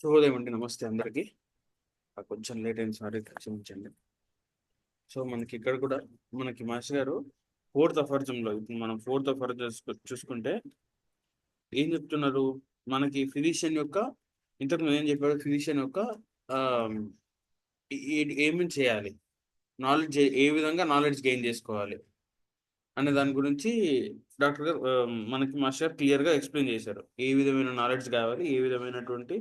శుభోదయం అండి. నమస్తే అందరికి. కొంచెం లేట్ అయింది, సారీ, క్షమించండి. సో మనకి ఇక్కడ కూడా మనకి మాస్టర్ గారు ఫోర్త్ అఫర్జంలో, ఇప్పుడు మనం ఫోర్త్ అఫర్జం చూసుకుంటే ఏం చెప్తున్నారు? మనకి ఫిజిషియన్ యొక్క, ఇంతకు ముందు ఏం చెప్పాడు? ఫిజిషియన్ యొక్క ఆ, ఏమేమి చేయాలి, నాలెడ్జ్ ఏ విధంగా నాలెడ్జ్ గెయిన్ చేసుకోవాలి అనే దాని గురించి డాక్టర్ గారు, మనకి మాస్టర్ క్లియర్ గా ఎక్స్ప్లెయిన్ చేశారు. ఏ విధమైన నాలెడ్జ్ కావాలి, ఏ విధమైనటువంటి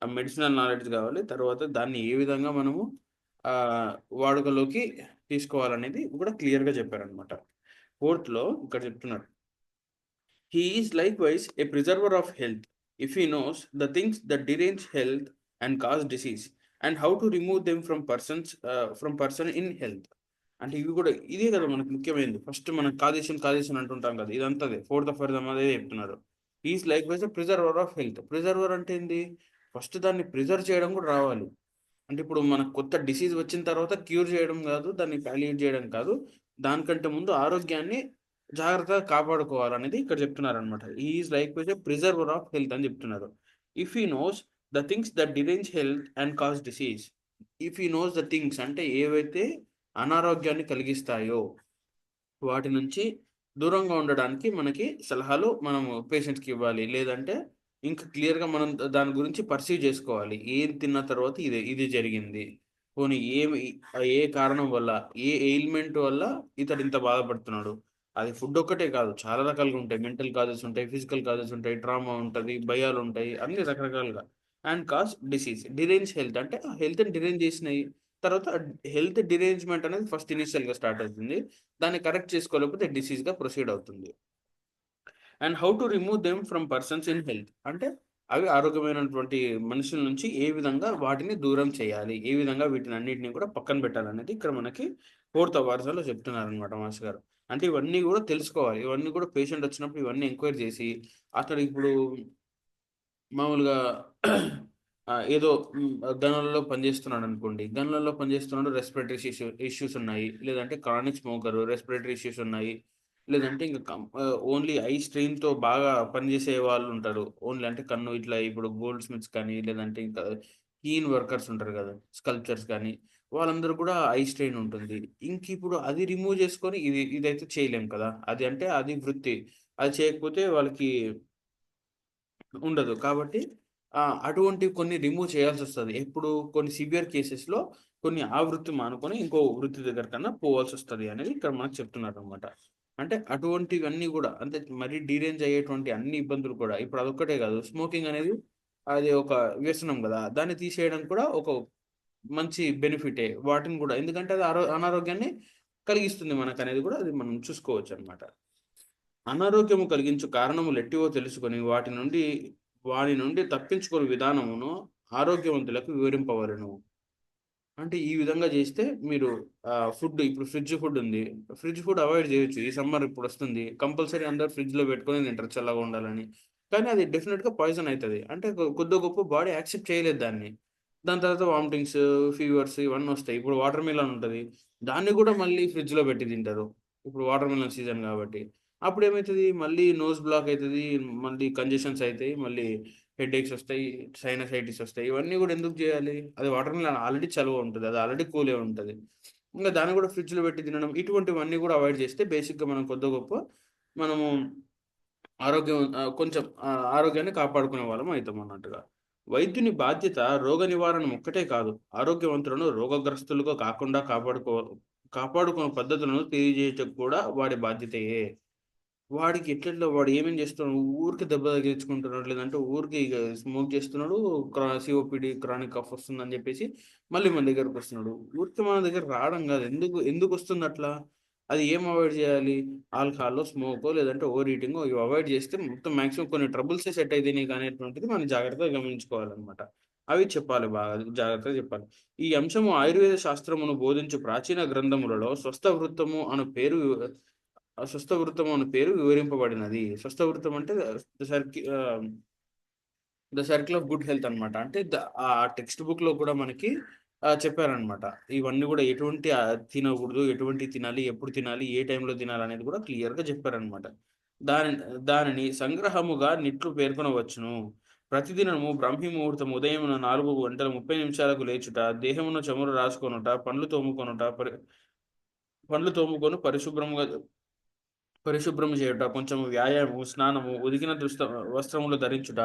మెడిసినల్ నాలెడ్జ్ కావాలి, తర్వాత దాన్ని ఏ విధంగా మనము ఆ, వాడుకలోకి తీసుకోవాలనేది కూడా క్లియర్ గా చెప్పారనమాట. ఫోర్త్ లో ఇక్కడ చెప్తున్నారు, he is like wise A preserver of health if he knows the things that డిరేంజ్ health and cause disease and how to remove them from person in health. అంటే ఇవి కూడా ఇదే కదా మనకు ముఖ్యమైనది. ఫస్ట్ మనం కాజేషన్ అంటుంటాం కదా, ఇదంతా ఫోర్త్ ఆఫ్ అదే చెప్తున్నారు. Is like wise preserver of health. Preserver అంటే ఏంది? ఫస్ట్ దాన్ని ప్రిజర్వ్ చేయడం కూడా రావాలి. అంటే ఇప్పుడు మనకు కొత్త డిసీజ్ వచ్చిన తర్వాత క్యూర్ చేయడం కాదు, దాన్ని ప్యాలియేట్ చేయడం కాదు, దానికంటే ముందు ఆరోగ్యాన్ని జాగ్రత్తగా కాపాడుకోవాలనేది ఇక్కడ చెప్తున్నారు అనమాట. Is like wise preserver of health అని చెప్తున్నారు. ఇఫ్ ఈ knows the things that డిరేంజ్ health and cause disease. If ఈ నోస్ ద థింగ్స్ అంటే ఏవైతే అనారోగ్యాన్ని కలిగిస్తాయో వాటి నుంచి దూరంగా ఉండడానికి మనకి సలహాలు మనము పేషెంట్స్కి ఇవ్వాలి. లేదంటే ఇంకా క్లియర్గా మనం దాని గురించి పర్సీవ్ చేసుకోవాలి. ఏం తిన్న తర్వాత ఇది ఇది జరిగింది, పోనీ ఏ కారణం వల్ల, ఏ ఎయిల్మెంట్ వల్ల ఇతడు ఇంత బాధపడుతున్నాడు. అది ఫుడ్ ఒక్కటే కాదు, చాలా రకాలుగా ఉంటాయి. మెంటల్ కాజెస్ ఉంటాయి, ఫిజికల్ కాజెస్ ఉంటాయి, ట్రామా ఉంటుంది, భయాలు ఉంటాయి, అన్ని రకరకాలుగా. అండ్ కాజ్ డిసీజ్, డిరేంజ్ హెల్త్ అంటే ఆ హెల్త్ని డిరేంజ్ చేసినాయి. తర్వాత హెల్త్ డిరేంజ్మెంట్ అనేది ఫస్ట్ ఇనిషియల్గా స్టార్ట్ అవుతుంది, దాన్ని కరెక్ట్ చేసుకోలేకపోతే డిసీజ్గా ప్రొసీడ్ అవుతుంది. And how to remove them from persons in health అంటే అవి ఆరోగ్యమైనటువంటి మనుషుల నుంచి ఏ విధంగా వాటిని దూరం చేయాలి, ఏ విధంగా వీటిని అన్నిటిని కూడా పక్కన పెట్టాలనేది ఇక్కడ మనకి ఫోర్త్ అవర్స్లో చెప్తున్నారు అనమాట మాస్ గారు. అంటే ఇవన్నీ కూడా తెలుసుకోవాలి, ఇవన్నీ కూడా పేషెంట్ వచ్చినప్పుడు ఇవన్నీ ఎంక్వైరీ చేసి, అతడు ఇప్పుడు మామూలుగా ఏదో గనులలో పనిచేస్తున్నాడు అనుకోండి, గనులలో పనిచేస్తున్నాడు, రెస్పిరేటరీ ఇష్యూస్ ఉన్నాయి, లేదంటే క్రానిక్ స్మోకర్, రెస్పిరేటరీ ఇష్యూస్ ఉన్నాయి, లేదంటే ఇంకా ఓన్లీ ఐ స్ట్రెయిన్తో బాగా పనిచేసే వాళ్ళు ఉంటారు. ఓన్లీ అంటే కన్ను ఇట్లా, ఇప్పుడు గోల్డ్ స్మిత్స్ కానీ, లేదంటే ఇంకా కీన్ వర్కర్స్ ఉంటారు కదా, స్కల్ప్చర్స్ కానీ, వాళ్ళందరూ కూడా ఐ స్ట్రెయిన్ ఉంటుంది. ఇంక ఇప్పుడు అది రిమూవ్ చేసుకొని ఇదైతే చేయలేం కదా. అది అంటే అది వృత్తి, అది చేయకపోతే వాళ్ళకి ఉండదు. కాబట్టి అటువంటి కొన్ని రిమూవ్ చేయాల్సి వస్తుంది. ఎప్పుడు కొన్ని సివియర్ కేసెస్లో కొన్ని ఆ వృత్తి మానుకొని ఇంకో వృత్తి దగ్గర కన్నా పోవాల్సి వస్తుంది అనేది ఇక్కడ మనకు చెప్తున్నారు అనమాట. అంటే అటువంటివన్నీ కూడా, అంటే మరీ డీరేంజ్ అయ్యేటువంటి అన్ని ఇబ్బందులు కూడా, ఇప్పుడు అదొక్కటే కాదు, స్మోకింగ్ అనేది అది ఒక వ్యసనం కదా, దాన్ని తీసేయడం కూడా ఒక మంచి బెనిఫిటే వాటిని కూడా, ఎందుకంటే అది అనారోగ్యాన్ని కలిగిస్తుంది మనకు అనేది కూడా అది మనం చూసుకోవచ్చు అనమాట. అనారోగ్యము కలిగించు కారణములు ఎట్టివో తెలుసుకొని వాని నుండి తప్పించుకునే విధానమును ఆరోగ్యవంతులకు వివరింపవలను. అంటే ఈ విధంగా చేస్తే మీరు ఫుడ్, ఇప్పుడు ఫ్రిడ్జ్ ఫుడ్ ఉంది, ఫ్రిడ్జ్ ఫుడ్ అవాయిడ్ చేయొచ్చు. ఈ సమ్మర్ ఇప్పుడు వస్తుంది, కంపల్సరీ అందరు ఫ్రిడ్జ్లో పెట్టుకొని తింటారు చల్లగా ఉండాలని. కానీ అది డెఫినెట్గా పాయిజన్ అవుతుంది. అంటే కొద్ది గొప్ప బాడీ యాక్సెప్ట్ చేయలేదు దాన్ని. దాని తర్వాత వామిటింగ్స్, ఫీవర్స్ ఇవన్నీ వస్తాయి. ఇప్పుడు వాటర్ మిలన్ ఉంటుంది, దాన్ని కూడా మళ్ళీ ఫ్రిడ్జ్లో పెట్టి తింటారు. ఇప్పుడు వాటర్ మిలన్ సీజన్ కాబట్టి అప్పుడు ఏమవుతుంది, మళ్ళీ నోస్ బ్లాక్ అవుతుంది, మళ్ళీ కంజెషన్స్ అవుతాయి, మళ్ళీ హెడ్ ఏక్స్ వస్తాయి, సైనసైటిస్ వస్తాయి. ఇవన్నీ కూడా ఎందుకు చేయాలి? అది వాటర్ మిలన్ ఆల్రెడీ చలువ ఉంటుంది, అది ఆల్రెడీ కూలే ఉంటుంది, ఇంకా దాన్ని కూడా ఫ్రిడ్జ్లో పెట్టి తినడం, ఇటువంటివన్నీ కూడా అవాయిడ్ చేస్తే బేసిక్గా మనం కొద్ది గొప్ప మనము ఆరోగ్యం కొంచెం ఆరోగ్యాన్ని కాపాడుకునే వాళ్ళం అవుతాం అన్నట్టుగా. వైద్యుని బాధ్యత రోగ నివారణ ఒక్కటే కాదు, ఆరోగ్యవంతులను రోగగ్రస్తులుగా కాకుండా కాపాడుకునే పద్ధతులను తెలియజేయటం కూడా వాడి బాధ్యతయే. వాడికి ఎట్లెట్లో వాడు ఏమేం చేస్తున్నాడు, ఊరికి దెబ్బ తగిలించుకుంటున్నాడు, లేదంటే ఊరికి ఇక స్మోక్ చేస్తున్నాడు, సిఓపిడి క్రానిక్ కాఫ్ వస్తుందని చెప్పేసి మళ్ళీ మన దగ్గరకు వస్తున్నాడు. ఊరికి మన దగ్గర రావడం కాదు, ఎందుకు ఎందుకు వస్తుంది అట్లా? అది ఏం అవాయిడ్ చేయాలి? ఆల్కహాల్, స్మోకో, లేదంటే ఓవర్ ఈటింగ్, ఇవి అవాయిడ్ చేస్తే మొత్తం మాక్సిమం కొన్ని ట్రబుల్సే సెట్ అయితే నీకు అనేటువంటిది మనం జాగ్రత్తగా గమనించుకోవాలన్నమాట. అవి చెప్పాలి, బాగా జాగ్రత్తగా చెప్పాలి. ఈ అంశము ఆయుర్వేద శాస్త్రమును బోధించు ప్రాచీన గ్రంథములలో స్వస్థ వృత్తము అనే పేరు వివరింపబడినది. స్వస్థ వృత్తం అంటే the circle of good health అనమాట. అంటే ఆ టెక్స్ట్ బుక్ లో కూడా మనకి చెప్పారనమాట. ఇవన్నీ కూడా ఎటువంటి తినకూడదు, ఎటువంటి తినాలి, ఎప్పుడు తినాలి, ఏ టైంలో తినాలి అనేది కూడా క్లియర్ గా చెప్పారనమాట. దాని దానిని సంగ్రహముగా నిట్లు పేర్కొనవచ్చును. ప్రతిదినము బ్రాహ్మీ ముహూర్తం ఉదయమున 4:30 లేచుట, దేహమున చమురు రాసుకొనుట, పండ్లు తోముకొని పరిశుభ్రము చేయుట, కొంచెము వ్యాయామము, స్నానము, ఉదికిన వస్త్రములు ధరించుట,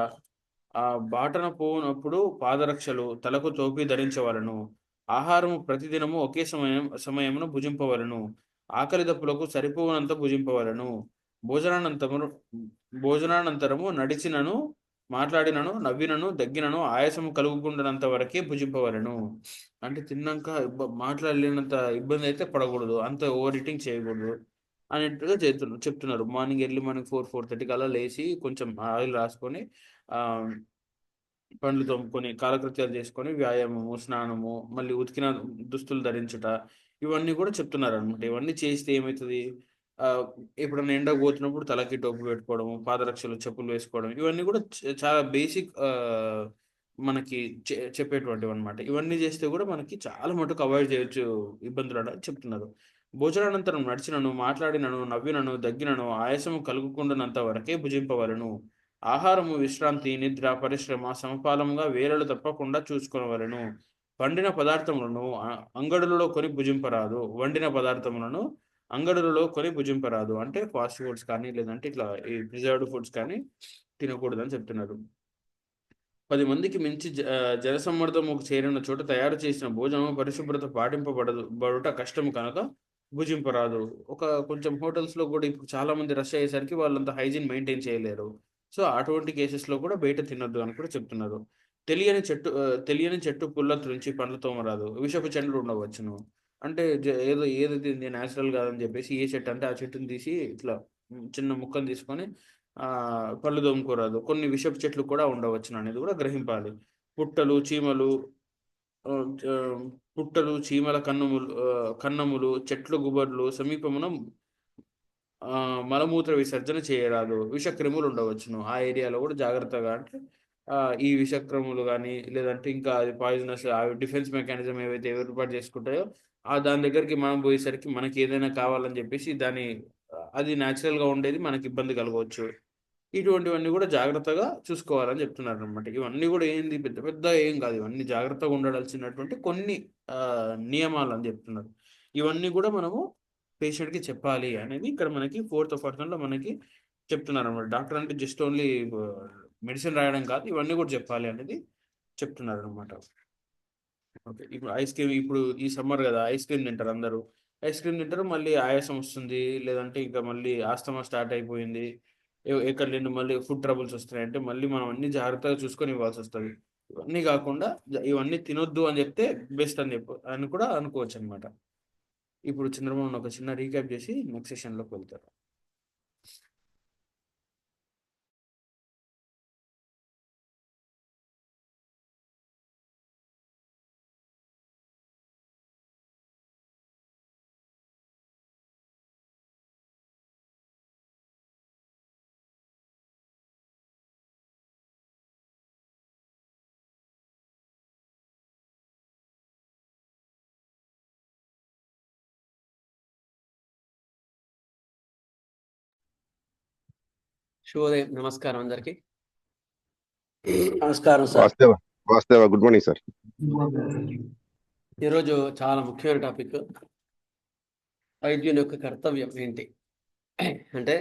ఆ బాటన పోనప్పుడు పాదరక్షలు, తలకు టోపీ ధరించవలను. ఆహారము ప్రతిదినము ఒకే సమయమును భుజింపవలను. ఆకలి దప్పులకు సరిపోనంత భుజింపవలను. భోజనానంతరము భోజనానంతరము నడిచినను, మాట్లాడినను, నవ్వినను, దగ్గినను, ఆయాసము కలుగుకుండానంత వరకే భుజింపవలను. అంటే తిన్నాక మాట్లాడలేనంత ఇబ్బంది అయితే పడకూడదు, అంత ఓవర్ ఈటింగ్ చేయకూడదు అన్నట్టుగా చెప్తున్నారు. మార్నింగ్ ఎర్లీ మార్నింగ్ 4-4:30 అలా లేచి కొంచెం ఆయిల్ రాసుకొని పండ్లు తోముకొని కాలకృత్యాలు చేసుకొని వ్యాయామము, స్నానము, మళ్ళీ ఉతికిన దుస్తులు ధరించుట, ఇవన్నీ కూడా చెప్తున్నారు అనమాట. ఇవన్నీ చేస్తే ఏమవుతుంది, ఎప్పుడన్నా ఎండకు పోతున్నప్పుడు తలకి టోపీ పెట్టుకోవడము, పాదరక్షలు, చెప్పులు వేసుకోవడం, ఇవన్నీ కూడా చాలా బేసిక్ మనకి చెప్పేటువంటివి అనమాట. ఇవన్నీ చేస్తే కూడా మనకి చాలా మటుకు అవాయిడ్ చేయొచ్చు ఇబ్బందులు అని చెప్తున్నారు. భోజనానంతరం నడిచినను, మాట్లాడినను, నవ్వినను, దగ్గినను, ఆయాసము కలుగుకుండానంత వరకే భుజింపవలను. ఆహారము, విశ్రాంతి, నిద్ర, పరిశ్రమ సమపాలముగా వేళలు తప్పకుండా చూసుకొనవలెను. వండిన పదార్థములను అంగడులలో కొని భుజింపరాదు. అంటే ఫాస్ట్ ఫుడ్స్ కానీ, లేదంటే ఇట్లా ఈ ప్రిజర్వ్డ్ ఫుడ్స్ కానీ తినకూడదని చెప్తున్నారు. 10 మందికి మించి జనసమ్మర్దము చేరిన చోట తయారు చేసిన భోజనము పరిశుభ్రత బడుట కష్టము కనుక భుజింపరాదు. కొంచెం హోటల్స్లో కూడా ఇప్పుడు చాలా మంది రష్ అయ్యేసరికి వాళ్ళంతా హైజీన్ మెయింటైన్ చేయలేరు. సో అటువంటి కేసెస్లో కూడా బయట తినొద్దు అని కూడా చెప్తున్నారు. తెలియని చెట్టు పుల్ల త్రుంచి పండ్లు తోమరాదు. విషపు చెట్లు ఉండవచ్చును. అంటే ఏదైతే న్యాచురల్ కాదని చెప్పేసి ఏ చెట్టు అంటే ఆ చెట్టుని తీసి ఇట్లా చిన్న ముక్కను తీసుకొని పళ్ళు తోముకోరాదు. కొన్ని విషపు చెట్లు కూడా ఉండవచ్చును అనేది కూడా గ్రహింపాలి. పుట్టలు, చీమల కన్నములు, చెట్లు గుబర్లు సమీపమున మలమూత్ర విసర్జన చేయరాదు. విషక్రిములు ఉండవచ్చును. ఆ ఏరియాలో కూడా జాగ్రత్తగా, అంటే ఈ విషక్రిములు కానీ, లేదంటే ఇంకా అది పాయిజనస్ డిఫెన్స్ మెకానిజం ఏవైతే ఏర్పాటు చేసుకుంటాయో దాని దగ్గరికి మనం పోయేసరికి మనకి ఏదైనా కావాలని చెప్పేసి అది న్యాచురల్గా ఉండేది మనకి ఇబ్బంది కలగవచ్చు. ఇటువంటివన్నీ కూడా జాగ్రత్తగా చూసుకోవాలని చెప్తున్నారు అనమాట. ఇవన్నీ కూడా ఏంది పెద్ద పెద్ద ఏం కాదు, ఇవన్నీ జాగ్రత్తగా ఉండాల్సినటువంటి కొన్ని నియమాలు అని చెప్తున్నారు. ఇవన్నీ కూడా మనము పేషెంట్కి చెప్పాలి అనేది ఇక్కడ మనకి 4th పర్సన్లో మనకి చెప్తున్నారు అనమాట. డాక్టర్ అంటే జస్ట్ ఓన్లీ మెడిసిన్ రాయడం కాదు, ఇవన్నీ కూడా చెప్పాలి అనేది చెప్తున్నారు అనమాట. ఓకే, ఇప్పుడు ఈ సమ్మర్ కదా, ఐస్ క్రీమ్ తింటారు అందరూ. ఐస్ క్రీమ్ తింటారు, మళ్ళీ ఆయాసం వస్తుంది, లేదంటే ఇంకా మళ్ళీ ఆస్తమా స్టార్ట్ అయిపోయింది, ఎక్కడ లేని మళ్ళీ ఫుడ్ ట్రబుల్స్ వస్తున్నాయి అంటే మళ్ళీ మనం అన్ని జాగ్రత్తగా చూసుకొని ఇవ్వాల్సి వస్తుంది. ఇవన్నీ కాకుండా ఇవన్నీ తినొద్దు అని చెప్తే బెస్ట్ అని కూడా అనుకోవచ్చు అనమాట. ఇప్పుడు చంద్రమోహన్ ఒక చిన్న రీక్యాప్ చేసి నెక్స్ట్ సెషన్లోకి వెళ్తారు. శుభోదయం, నమస్కారం అందరికి. నమస్కారం సార్. వాస్తవ గుడ్ మార్నింగ్ సార్. ఈరోజు చాలా ముఖ్యమైన టాపిక్, వైద్యుని యొక్క కర్తవ్యం ఏంటి అంటే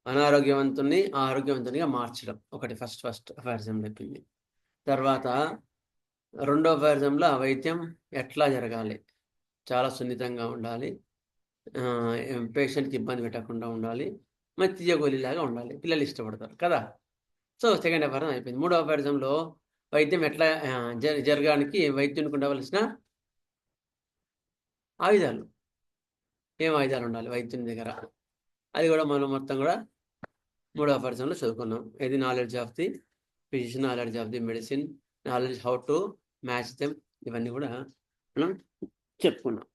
అనారోగ్యవంతుని ఆరోగ్యవంతునిగా మార్చడం. ఒకటి ఫస్ట్ అఫైర్జం చెప్పింది. తర్వాత రెండో అఫైర్జంలో వైద్యం ఎట్లా జరగాలి, చాలా సున్నితంగా ఉండాలి, పేషెంట్కి ఇబ్బంది పెట్టకుండా ఉండాలి, మరి తీయగోలిలాగా ఉండాలి, పిల్లలు ఇష్టపడతారు కదా. సో సెకండ్ అఫైర్జం అయిపోయింది. మూడో అఫైర్జంలో వైద్యం ఎట్లా జరగడానికి వైద్యునికి ఉండవలసిన ఆయుధాలు, ఏం ఆయుధాలు ఉండాలి వైద్యుని దగ్గర, అది కూడా మనం మొత్తం కూడా మూడో అఫైర్జంలో చదువుకున్నాం. ఇది knowledge of the physician, knowledge of the medicine, knowledge how to match them, ఇవన్నీ కూడా మనం చెప్పుకున్నాం.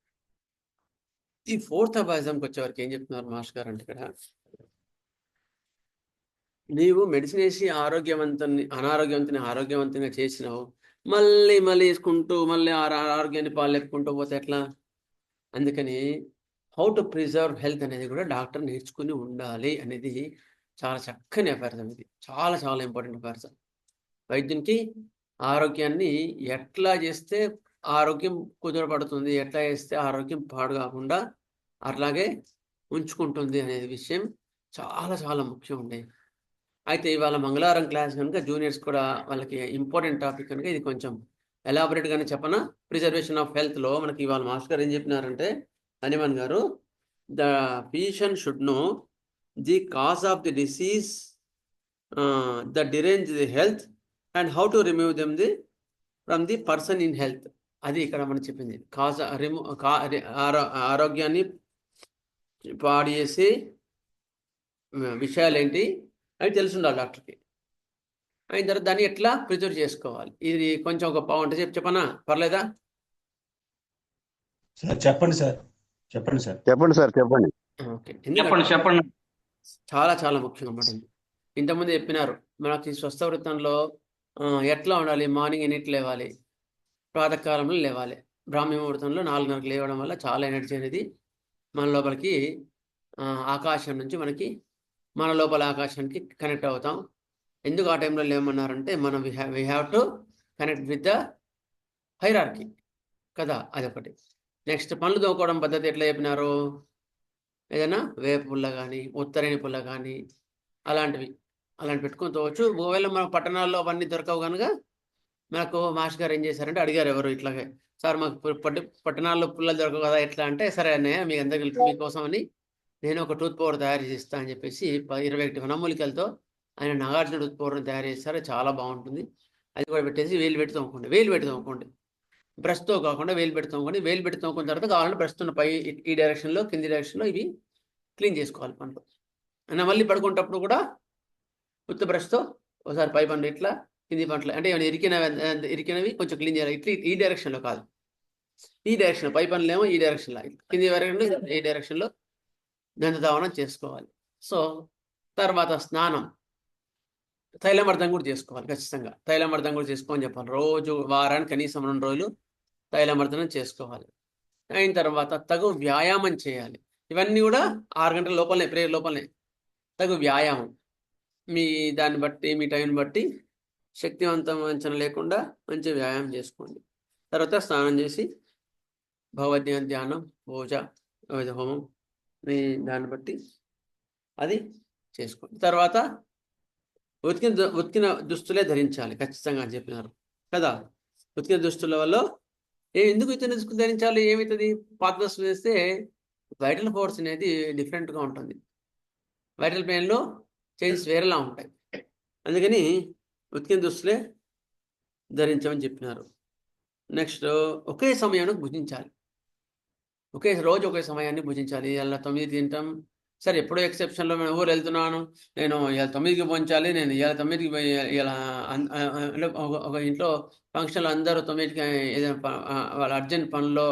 ఈ 4th అఫైర్జంకి వచ్చేవరకు ఏం చెప్తున్నారు మాస్టర్ గారు అంటే, ఇక్కడ నీవు మెడిసిన్ వేసి అనారోగ్యవంతుని ఆరోగ్యవంతంగా చేసినావు, మళ్ళీ వేసుకుంటూ మళ్ళీ ఆరోగ్యాన్ని పాలెప్పుకుంటూ పోతే ఎట్లా? అందుకని హౌ టు ప్రిజర్వ్ హెల్త్ అనేది కూడా డాక్టర్ నేర్చుకుని ఉండాలి అనేది చాలా చక్కని అఫైర్జం. ఇది చాలా చాలా ఇంపార్టెంట్ అఫైర్జం. వైద్యునికి ఆరోగ్యాన్ని ఎట్లా చేస్తే ఆరోగ్యం కుదురపడుతుంది, ఎట్లా చేస్తే ఆరోగ్యం పాడు కాకుండా అట్లాగే ఉంచుకుంటుంది అనే విషయం చాలా చాలా ముఖ్యం అండి. అయితే ఇవాళ మంగళవారం క్లాస్ కనుక జూనియర్స్ కూడా వాళ్ళకి ఇంపార్టెంట్ టాపిక్ కనుక ఇది కొంచెం ఎలాబొరేట్గానే చెప్పనా. ప్రిజర్వేషన్ ఆఫ్ హెల్త్లో మనకి ఇవాళ మాస్టర్ గారు ఏం చెప్పినారంటే, హనుమాన్ గారు, the physician should know the cause of the disease, the డిరేంజ్ the health and how to remove them the from the person in health. అది ఇక్కడ మనం చెప్పింది. ఆరోగ్యాన్ని పాడు చేసే విషయాలు ఏంటి అవి తెలిసి ఉండాలి డాక్టర్కి. అయిన తర్వాత దాన్ని ఎట్లా ప్రిజర్వ్ చేసుకోవాలి. ఇది కొంచెం ఒక పావుంట చెప్పనా, పర్లేదా? సార్ చెప్పండి సార్, చెప్పండి సార్. చెప్పండి సార్, చెప్పండి. ఓకే, చెప్పండి. చాలా చాలా ముఖ్యం అన్నమాట. ఇంతకుముందు చెప్పినారు మనకి స్వస్థ వృత్తంలో ఎట్లా ఉండాలి. మార్నింగ్ ఎన్నింటికి లేవాలి, ప్రాతకాలంలో లేవాలి. బ్రాహ్మీ ముహూర్తంలో 4:30కు లేవడం వల్ల చాలా ఎనర్జీ అనేది మన లోపలికి ఆకాశం నుంచి మన లోపల ఆకాశానికి కనెక్ట్ అవుతాం. ఎందుకు ఆ టైంలో లేవమన్నారంటే మనం we have to connect with the hierarchy కదా, అదొకటి. నెక్స్ట్ పనులు తోముకోవడం పద్ధతి ఎట్లా చెప్పినారు, ఏదైనా వేప పుల్ల కానీ ఉత్తరేణి పుల్ల కానీ అలాంటివి పెట్టుకొని తోవచ్చు. ఒకవేళ మన పట్టణాల్లో అవన్నీ దొరకవు కనుక మనకు మాస్టర్ గారు ఏం చేశారంటే అడిగారు ఎవరు ఇట్లాగే, సార్ మాకు పట్టణాల్లో పుల్లలు దొరకవు కదా ఎట్లా అంటే, సరే అన్నయ్య మీ అందరికి మీకోసం అని నేను ఒక టూత్ పౌడర్ తయారు చేస్తా అని చెప్పేసి 21 వనమూలికలతో ఆయన నాగార్జున టూత్ పౌడర్ని తయారు చేస్తారు. చాలా బాగుంటుంది. అది కూడా పెట్టేసి వేలు పెట్టి తోముకోండి. బ్రష్తో కాకుండా వేలు పెట్టి తోముకున్న తర్వాత కావాలంటే బ్రష్తో పై ఈ డైరెక్షన్లో కింది డైరెక్షన్లో ఇవి క్లీన్ చేసుకోవాలి పనులు. అయినా మళ్ళీ పడుకునేటప్పుడు కూడా ఉత్త బ్రష్తో ఒకసారి పై పనులు ఇట్లా, కింది పనులు అంటే ఏమైనా ఇరికినవి కొంచెం క్లీన్ చేయాలి. ఇట్లా ఈ డైరెక్షన్లో కాదు, ఈ డైరెక్షన్లో పై పనులు ఏమో ఈ డైరెక్షన్లో, కింది వరకు ఈ డైరెక్షన్లో దంతధావనం చేసుకోవాలి. సో తర్వాత స్నానం, తైలమర్దం కూడా చేసుకోవాలి. ఖచ్చితంగా తైలమర్దం కూడా చేసుకోమని చెప్పాలి. రోజు వారానికి కనీసం 2 రోజులు తైలమర్దనం చేసుకోవాలి. అయిన తర్వాత తగు వ్యాయామం చేయాలి. ఇవన్నీ కూడా 6 గంటల లోపలనే, ప్రేయర్ లోపలనే. తగు వ్యాయామం మీ దాన్ని బట్టి, మీ టైం బట్టి శక్తివంతం వంచన లేకుండా మంచి వ్యాయామం చేసుకోండి. తర్వాత స్నానం చేసి భగవద్గీత ధ్యానం, పూజ, హోమం మీ దాన్ని బట్టి అది చేసుకోండి. తర్వాత ఉతికిన దుస్తులే ధరించాలి ఖచ్చితంగా అని చెప్పినారు కదా. ఉతికిన దుస్తుల వల్ల ఎందుకు ఉతికిన దుస్తులు ధరించాలి, ఏమవుతుంది? పాత దుస్తులు వేస్తే వైటల్ ఫోర్స్ అనేది డిఫరెంట్గా ఉంటుంది. వైటల్ పెయిన్లో చేంజెస్ వేరేలా ఉంటాయి. అందుకని ఉతికిన దుస్తులే ధరించమని చెప్పినారు. నెక్స్ట్ ఒకే సమయానికి భుజించాలి. రోజు ఒకే సమయాన్ని భుజించాలి. ఇలా 9 తింటాం, సరే ఎప్పుడో ఎక్సెప్షన్లో నేను ఊరు వెళ్తున్నాను, నేను ఇలా 9కి భోంచాలి, నేను ఇలా 9కి ఇలా ఒక ఇంట్లో ఫంక్షన్లో అందరూ 9కి ఏదైనా వాళ్ళ అర్జెంట్ పనులు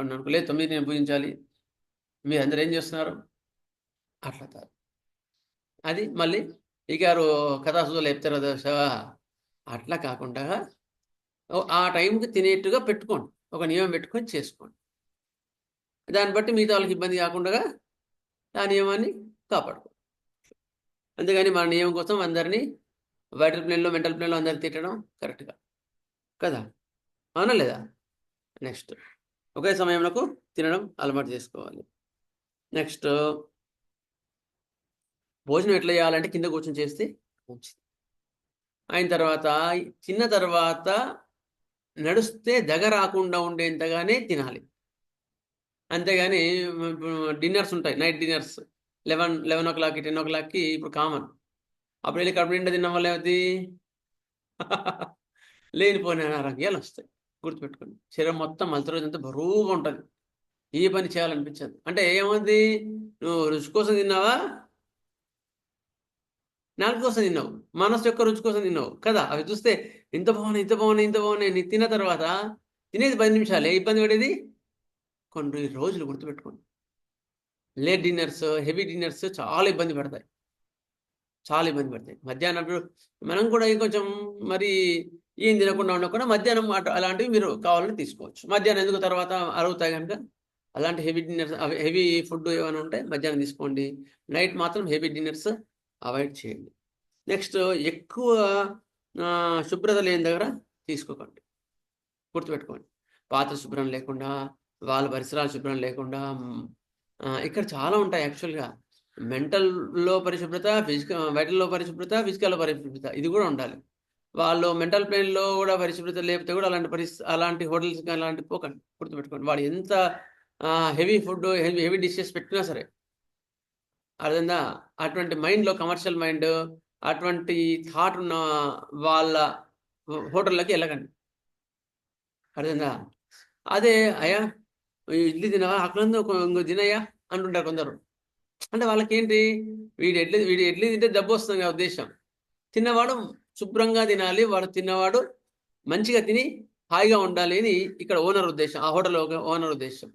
ఉన్నాను, లేదు 9కి నేను భుజించాలి. మీరు అందరూ ఏం చేస్తున్నారు? అట్లా కాదు. అది మళ్ళీ ఈ గారు కథాసులు చెప్తారు అట్లా కాకుండా ఆ టైంకి తినేట్టుగా పెట్టుకోండి, ఒక నియమం పెట్టుకొని చేసుకోండి. దాన్ని బట్టి మిగతా వాళ్ళకి ఇబ్బంది కాకుండా ఆ నియమాన్ని కాపాడుకోండి. అంతేగాని మన నియమం కోసం అందరినీ వైటల్ ప్లేన్లో, మెంటల్ ప్లేన్లో అందరినీ తిట్టడం కరెక్ట్గా కదా, అవునా లేదా? నెక్స్ట్ ఒకే సమయంలో తినడం అలవాటు చేసుకోవాలి. నెక్స్ట్ భోజనం ఎట్లా చేయాలంటే కింద కూర్చొని చేస్తే మంచిది. అయిన తర్వాత తిన్న తర్వాత నడుస్తే దగ రాకుండా ఉండేంతగానే తినాలి. అంతేగాని డిన్నర్స్ ఉంటాయి, నైట్ డిన్నర్స్ 11 o'clock 10 o'clockకి ఇప్పుడు కామన్. అప్పుడు వెళ్ళి కడుపు నిండా తినడం వల్ల ఏమవుతుంది? లేనిపోయిన అనారోగ్యాలు వస్తాయి. గుర్తుపెట్టుకోండి. శరీరం మొత్తం మళ్ళీ రోజంతా బరువుగా ఉంటుంది, ఏ పని చేయాలనిపించదు. అంటే ఏముంది, నువ్వు రుచి కోసం తిన్నావా, నాలుగు కోసం తిన్నావు, మనసు యొక్క రుచి కోసం తిన్నావు కదా. అవి చూస్తే ఇంత బాగున్నాయి నీ తిన్న తర్వాత తినేది 10 నిమిషాలే, ఇబ్బంది పడేది కొన్ని రోజులు. గుర్తుపెట్టుకోండి. లేట్ డిన్నర్స్, హెవీ డిన్నర్స్ చాలా ఇబ్బంది పడతాయి. మధ్యాహ్నం మనం కూడా కొంచెం మరి ఏం తినకుండా ఉండకుండా మధ్యాహ్నం అలాంటివి మీరు కావాలని తీసుకోవచ్చు. మధ్యాహ్నం ఎందుకు తర్వాత అరుగుతాయి కనుక అలాంటి హెవీ డిన్నర్స్, హెవీ ఫుడ్ ఏమైనా ఉంటే మధ్యాహ్నం తీసుకోండి. నైట్ మాత్రం హెవీ డిన్నర్స్ అవాయిడ్ చేయండి. నెక్స్ట్ ఎక్కువ శుభ్రత లేని దగ్గర తీసుకోకండి, గుర్తుపెట్టుకోండి. పాత్ర శుభ్రం లేకుండా, వాళ్ళ పరిసరాలు శుభ్రం లేకుండా, ఇక్కడ చాలా ఉంటాయి యాక్చువల్గా. మెంటల్లో పరిశుభ్రత, వైటల్లో పరిశుభ్రత, ఫిజికల్లో పరిశుభ్రత, ఇది కూడా ఉండాలి. వాళ్ళు మెంటల్ ప్లేన్లో కూడా పరిశుభ్రత లేకపోతే కూడా అలాంటి హోటల్స్ కానీ అలాంటి పోకండి, గుర్తుపెట్టుకోండి. వాడు ఎంత హెవీ ఫుడ్, హెవీ డిషెస్ పెట్టినా సరే, అర్థందా, అటువంటి మైండ్లో, కమర్షియల్ మైండ్, అటువంటి థాట్ ఉన్న వాళ్ళ హోటల్లోకి వెళ్ళకండి, అర్థందా. అదే అయ్యా ఇడ్లీ తినవా, అక్కడ ఇంకో తినయ్యా అంటుంటారు కొందరు. అంటే వాళ్ళకి ఏంటి, వీడి ఇడ్లీ తింటే దెబ్బ వస్తుంది కదా ఉద్దేశం. తిన్నవాడు శుభ్రంగా తినాలి, వాడు తిన్నవాడు మంచిగా తిని హాయిగా ఉండాలి అని ఇక్కడ ఓనర్ ఉద్దేశం, ఆ హోటల్ ఓనర్ ఉద్దేశం.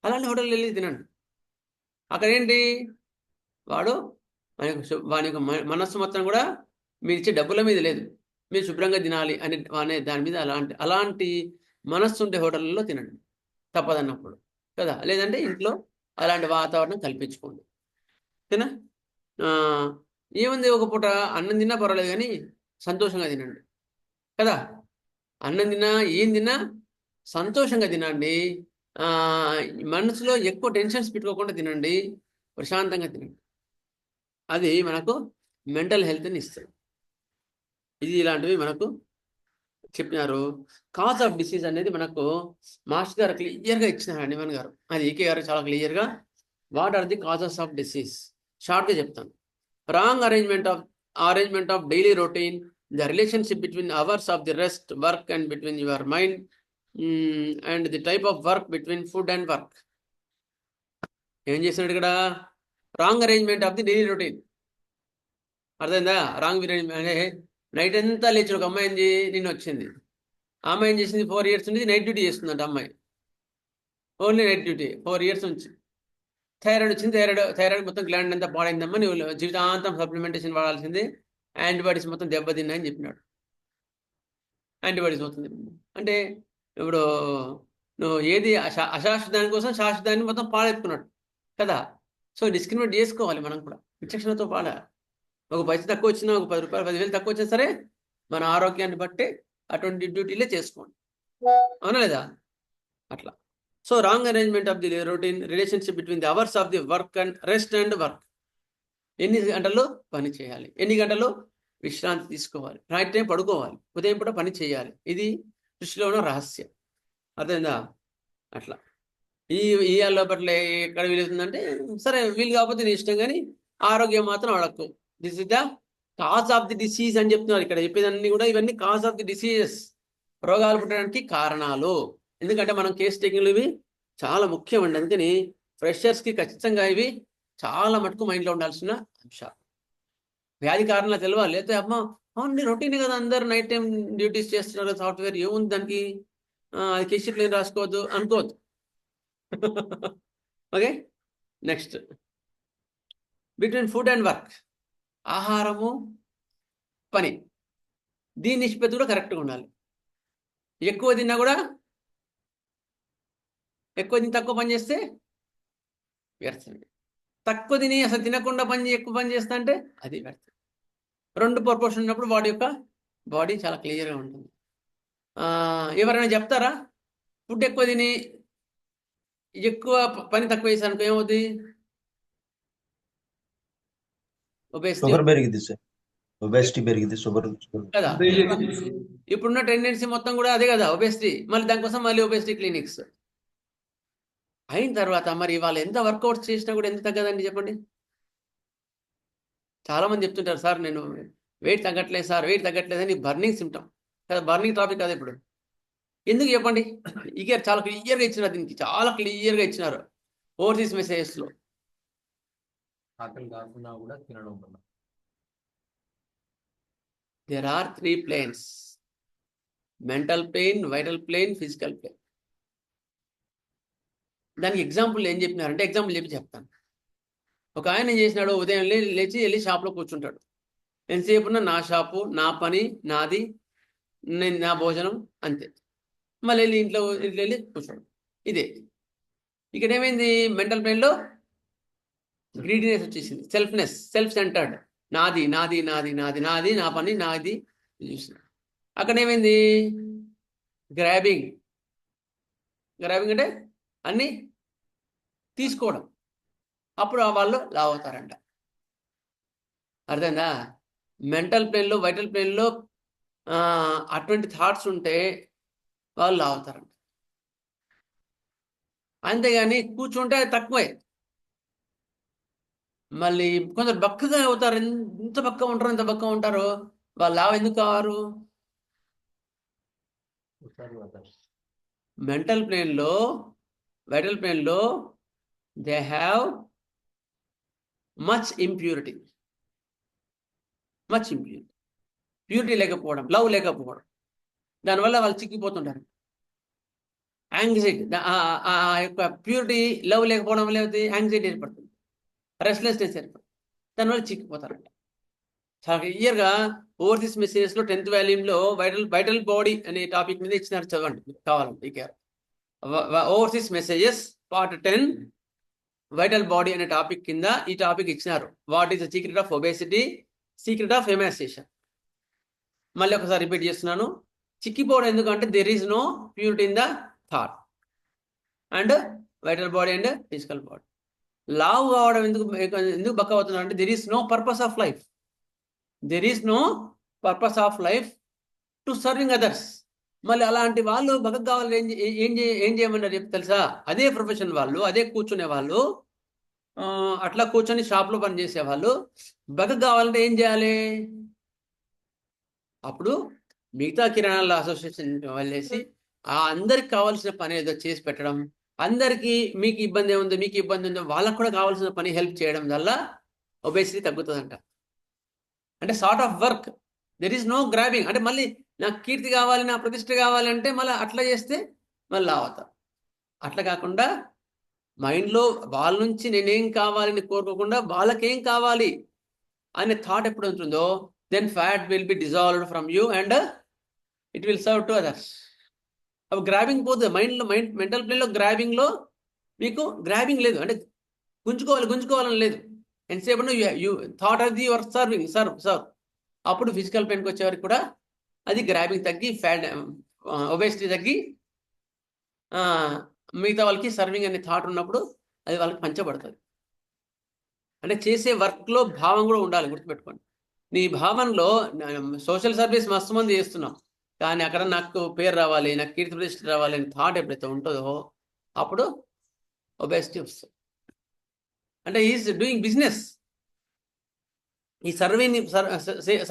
అలాంటి హోటల్ వెళ్ళి తినండి. అక్కడ ఏంటి, వాడు వాని యొక్క మనస్సు మొత్తం కూడా మీరు ఇచ్చే డబ్బుల మీద లేదు, మీరు శుభ్రంగా తినాలి అనే దాని మీద అలాంటి మనస్సు ఉండే హోటళ్ళలో తినండి తప్పదన్నప్పుడు కదా. లేదంటే ఇంట్లో అలాంటి వాతావరణం కల్పించుకోండి, ఓకేనా. ఏముంది, ఒక పూట అన్నం తిన్నా పర్వాలేదు కానీ సంతోషంగా తినండి కదా. అన్నం తిన్నా ఏం తిన్నా సంతోషంగా తినండి. మనసులో ఎక్కువ టెన్షన్స్ పెట్టుకోకుండా తినండి, ప్రశాంతంగా తినండి. అది మనకు మెంటల్ హెల్త్ని ఇస్తుంది. ఇది ఇలాంటివి మనకు చెప్పినారు. కాజ్ ఆఫ్ డిసీజ్ అనేది మనకు మాస్టర్ గారు క్లియర్గా ఇచ్చినారు, హనుమాన్ గారు. అది ఈకే గారు చాలా క్లియర్గా, what are the causes of disease షార్ట్గా చెప్తాను. Wrong arrangement of daily routine, the relationship between hours of the rest, work and between your mind, and the type of work between food and work. ఏం చేసినాడు ఇక్కడ, wrong arrangement of the daily routine. అర్థమైందా, wrong అంటే night అంతా లేచిన ఒక అమ్మాయి ఏంది నిన్న వచ్చింది, ఆ అమ్మాయి ఏం చేసింది, 4 years నుంచి నైట్ డ్యూటీ చేస్తుందంట అమ్మాయి, ఓన్లీ నైట్ డ్యూటీ 4 years నుంచి. థైరాయిడ్ వచ్చింది, థైరాయిడ్ మొత్తం గ్లాండ్ అంతా పాడైందమ్మా, నువ్వు జీవితాంతం సప్లిమెంటేషన్ వాడాల్సిందే, యాంటీబాడీస్ మొత్తం దెబ్బతిన్నాయని చెప్పినాడు. యాంటీబాడీస్ అవుతుంది అంటే ఇప్పుడు నువ్వు ఏది అశాశ్వతాని కోసం శాశ్వతాన్ని మొత్తం పాడెత్తుకున్నాడు కదా. సో డిస్క్రిమినేట్ చేసుకోవాలి మనం కూడా, విచక్షణతో పాడ. ఒక పైసా తక్కువ వచ్చినా, ఒక 10 రూపాయలు 10,000 తక్కువ వచ్చినా సరే మన ఆరోగ్యాన్ని బట్టి అటువంటి డ్యూటీలే చేసుకోండి, అవునా లేదా, అట్లా. So wrong arrangement of the routine, relationship between the hours of the work and rest and work. ఎన్ని గంటలు పని చేయాలి, ఎన్ని గంటలు విశ్రాంతి తీసుకోవాలి, నైట్ టైం పడుకోవాలి, ఉదయం పూట పని చేయాలి. ఇది సృష్టిలో ఉన్న రహస్యం, అర్థమైందా. అట్లా ఈ లోపట్ల ఎక్కడ వీలుతుందంటే సరే, వీలు కాకపోతే నీ ఇష్టం, కానీ ఆరోగ్యం మాత్రం అడక్కు. This is the cause of the disease అని చెప్తున్నారు ఇక్కడ. చెప్పేదన్నీ కూడా ఇవన్నీ కాజ్ ఆఫ్ ది డిసీజెస్, రోగాలు పుట్టడానికి కారణాలు. ఎందుకంటే మనం కేస్ టేకింగ్లు ఇవి చాలా ముఖ్యమండి. అందుకని ఫ్రెషర్స్కి ఖచ్చితంగా ఇవి చాలా మటుకు మైండ్లో ఉండాల్సిన అంశాలు. వ్యాధి కారణాలు తెలవాలి, లేకపోతే అమ్మ అవును రొటీన్ కదా, అందరు నైట్ టైం డ్యూటీస్ చేస్తున్నారు, సాఫ్ట్వేర్ ఏముంది దానికి, అది కేసీ ప్లేన్ రాసుకోవద్దు అనుకోవద్దు. Okay, next between food and work, ఆహారము పని, దీని నిష్పత్తి కూడా కరెక్ట్గా ఉండాలి. ఎక్కువ తిన్నా కూడా, ఎక్కువ తిని తక్కువ పని చేస్తే వ్యర్థమే. తక్కువ తిని అసలు తినకుండా ఎక్కువ పని చేస్తా అంటే అది వ్యర్థం. 2 ప్రపోర్షన్ ఉన్నప్పుడు వాడి యొక్క బాడీ చాలా క్లియర్గా ఉంటుంది. ఎవరైనా చెప్తారా, ఫుడ్ ఎక్కువ తిని ఎక్కువ పని తక్కువ చేశాను ఏమవుతుంది, షుగర్ పెరిగింది సార్, ఒబేసిటీ పెరిగింది, షుగర్ కదా. ఇప్పుడున్న టెండెన్సీ మొత్తం కూడా అదే కదా, ఒబేసిటీ. మళ్ళీ దానికోసం మళ్ళీ ఒబేసిటీ క్లినిక్స్ అయిన తర్వాత మరి వాళ్ళు ఎంత వర్కౌట్స్ చేసినా కూడా ఎంత తగ్గదండి చెప్పండి. చాలామంది చెప్తుంటారు, సార్ నేను వెయిట్ తగ్గట్లేదు సార్, వెయిట్ తగ్గట్లేదు అని. బర్నింగ్ సిమ్టమ్ కదా, బర్నింగ్ టాపిక్ కదా ఇప్పుడు. ఎందుకు చెప్పండి, ఇక చాలా క్లియర్గా ఇచ్చినారు, దీనికి చాలా క్లియర్గా ఇచ్చినారు ఓవర్సీస్ మెసేజెస్లో. ఆకలి కాకుండా కూడా తినడం వల్ల there are 3 planes: mental plane, vital plane, physical plane. దానికి ఎగ్జాంపుల్ ఏం చెప్పినారంటే, ఎగ్జాంపుల్ చెప్పి చెప్తాను. ఒక ఆయన ఏం చేసినాడు, ఉదయం లేచి వెళ్ళి షాప్లో కూర్చుంటాడు. ఎంతసేపు ఉన్నా నా షాపు, నా పని, నాది, నేను నా భోజనం అంతే. మళ్ళీ వెళ్ళి ఇంట్లో వెళ్ళి కూర్చోడు. ఇదే ఇక్కడ ఏమైంది, మెంటల్ ప్లేన్లో గ్రీడీనెస్ వచ్చేసింది, సెల్ఫ్నెస్, సెల్ఫ్ సెంటర్డ్. నాది నాది నాది నాది నాది, నా పని నాది, అక్కడ ఏమైంది? గ్రాబింగ్ అంటే అన్ని తీసుకోవడం. అప్పుడు వాళ్ళు లావ్ అవుతారంట. అర్థమైందా? మెంటల్ ప్లేన్లో, వైటల్ ప్లేన్లో అటువంటి థాట్స్ ఉంటే వాళ్ళు లావ్ అవుతారంట. అంతేగాని కూర్చుంటే అది తక్కువే. మళ్ళీ కొందరు బక్కగా అవుతారు. ఎంత బక్కగా ఉంటారో, ఎంత బక్కగా ఉంటారో, వాళ్ళు లావ్ ఎందుకు కావారు? మెంటల్ ప్లేన్లో, వైటల్ ప్లేన్లో they have much impurity. Purity లేకపోవడం, లవ్ లేకపోవడం, దానివల్ల వాళ్ళు చిక్కిపోతుంటారు. యాంగ్జైటీ, ఆ యొక్క ప్యూరిటీ, లవ్ లేకపోవడం వల్ల యాంగ్జైటీ ఏర్పడుతుంది, రెస్ట్లెస్నెస్ ఏర్పడుతుంది, దానివల్ల చిక్కిపోతారంట. చాలా క్లియర్గా ఓవర్సీస్ మెసేజెస్లో 10th వాల్యూమ్లో వైటల్ బాడీ అనే టాపిక్ మీద ఇచ్చినారు, చదవండి మీకు కావాలంటే. ఇక overseas messages part 10 vital body అనే టాపిక్ కింద ఈ టాపిక్ ఇచ్చినారు. What is the secret of obesity, secret of emaciation. మళ్ళీ ఒకసారి రిపీట్ చేస్తున్నాను. చిక్కిపోవడం ఎందుకంటే there is no purity in the thought and vital body and physical body. లావ్ కావడం ఎందుకు బక్క అవుతున్నారు అంటే there is no purpose of life. To serving others. మళ్ళీ అలాంటి వాళ్ళు బక్క కావాలి ఏం చేయమన్నారు చెప్పి తెలుసా? అదే ప్రొఫెషన్ వాళ్ళు, అదే కూర్చునే వాళ్ళు, అట్లా కూర్చొని షాప్లో పని చేసేవాళ్ళు బక్క కావాలంటే ఏం చేయాలి? అప్పుడు మిగతా కిరాణాల అసోసియేషన్ వెళ్ళేసి అందరికి కావాల్సిన పని ఏదో చేసి పెట్టడం, అందరికీ మీకు ఇబ్బంది ఉందో వాళ్ళకు కూడా కావాల్సిన పని హెల్ప్ చేయడం వల్ల ఒబేసిటీ తగ్గుతుందంట. అంటే sort of work, there is no grabbing. అంటే మళ్ళీ నాకు కీర్తి కావాలి, నా ప్రతిష్ట కావాలంటే మళ్ళీ అట్లా చేస్తే మళ్ళీ అవుతాం. అట్లా కాకుండా మైండ్లో వాళ్ళ నుంచి నేనేం కావాలని కోరుకోకుండా వాళ్ళకేం కావాలి అనే థాట్ ఎప్పుడు ఉంటుందో then fat will be dissolved from you and it will serve to others. అవి గ్రాబింగ్ పోతుంది మెంటల్ ప్లేన్లో. గ్రాబింగ్లో మీకు గ్రాబింగ్ లేదు, అంటే గుంజుకోవాలని లేదు. ఎంతసేపు you thought of the your serve. అప్పుడు ఫిజికల్ పెయిన్కి వచ్చేవారికి కూడా అది గ్రాబింగ్ తగ్గి ఫ్యాట్ ఒబేసిటీ తగ్గి మిగతా వాళ్ళకి సర్వింగ్ అనే థాట్ ఉన్నప్పుడు అది వాళ్ళకి పంచబడుతుంది. అంటే చేసే వర్క్లో భావం కూడా ఉండాలి, గుర్తుపెట్టుకోండి. నీ భావనలో సోషల్ సర్వీస్ మస్తు మంది చేస్తున్నాం, కానీ అక్కడ నాకు పేరు రావాలి, నాకు కీర్తి ప్రతిష్ట రావాలి అని థాట్ ఎప్పుడైతే ఉంటుందో అప్పుడు ఒబేసిటీ వస్తుంది. అంటే ఈజ్ డూయింగ్ బిజినెస్. ఈ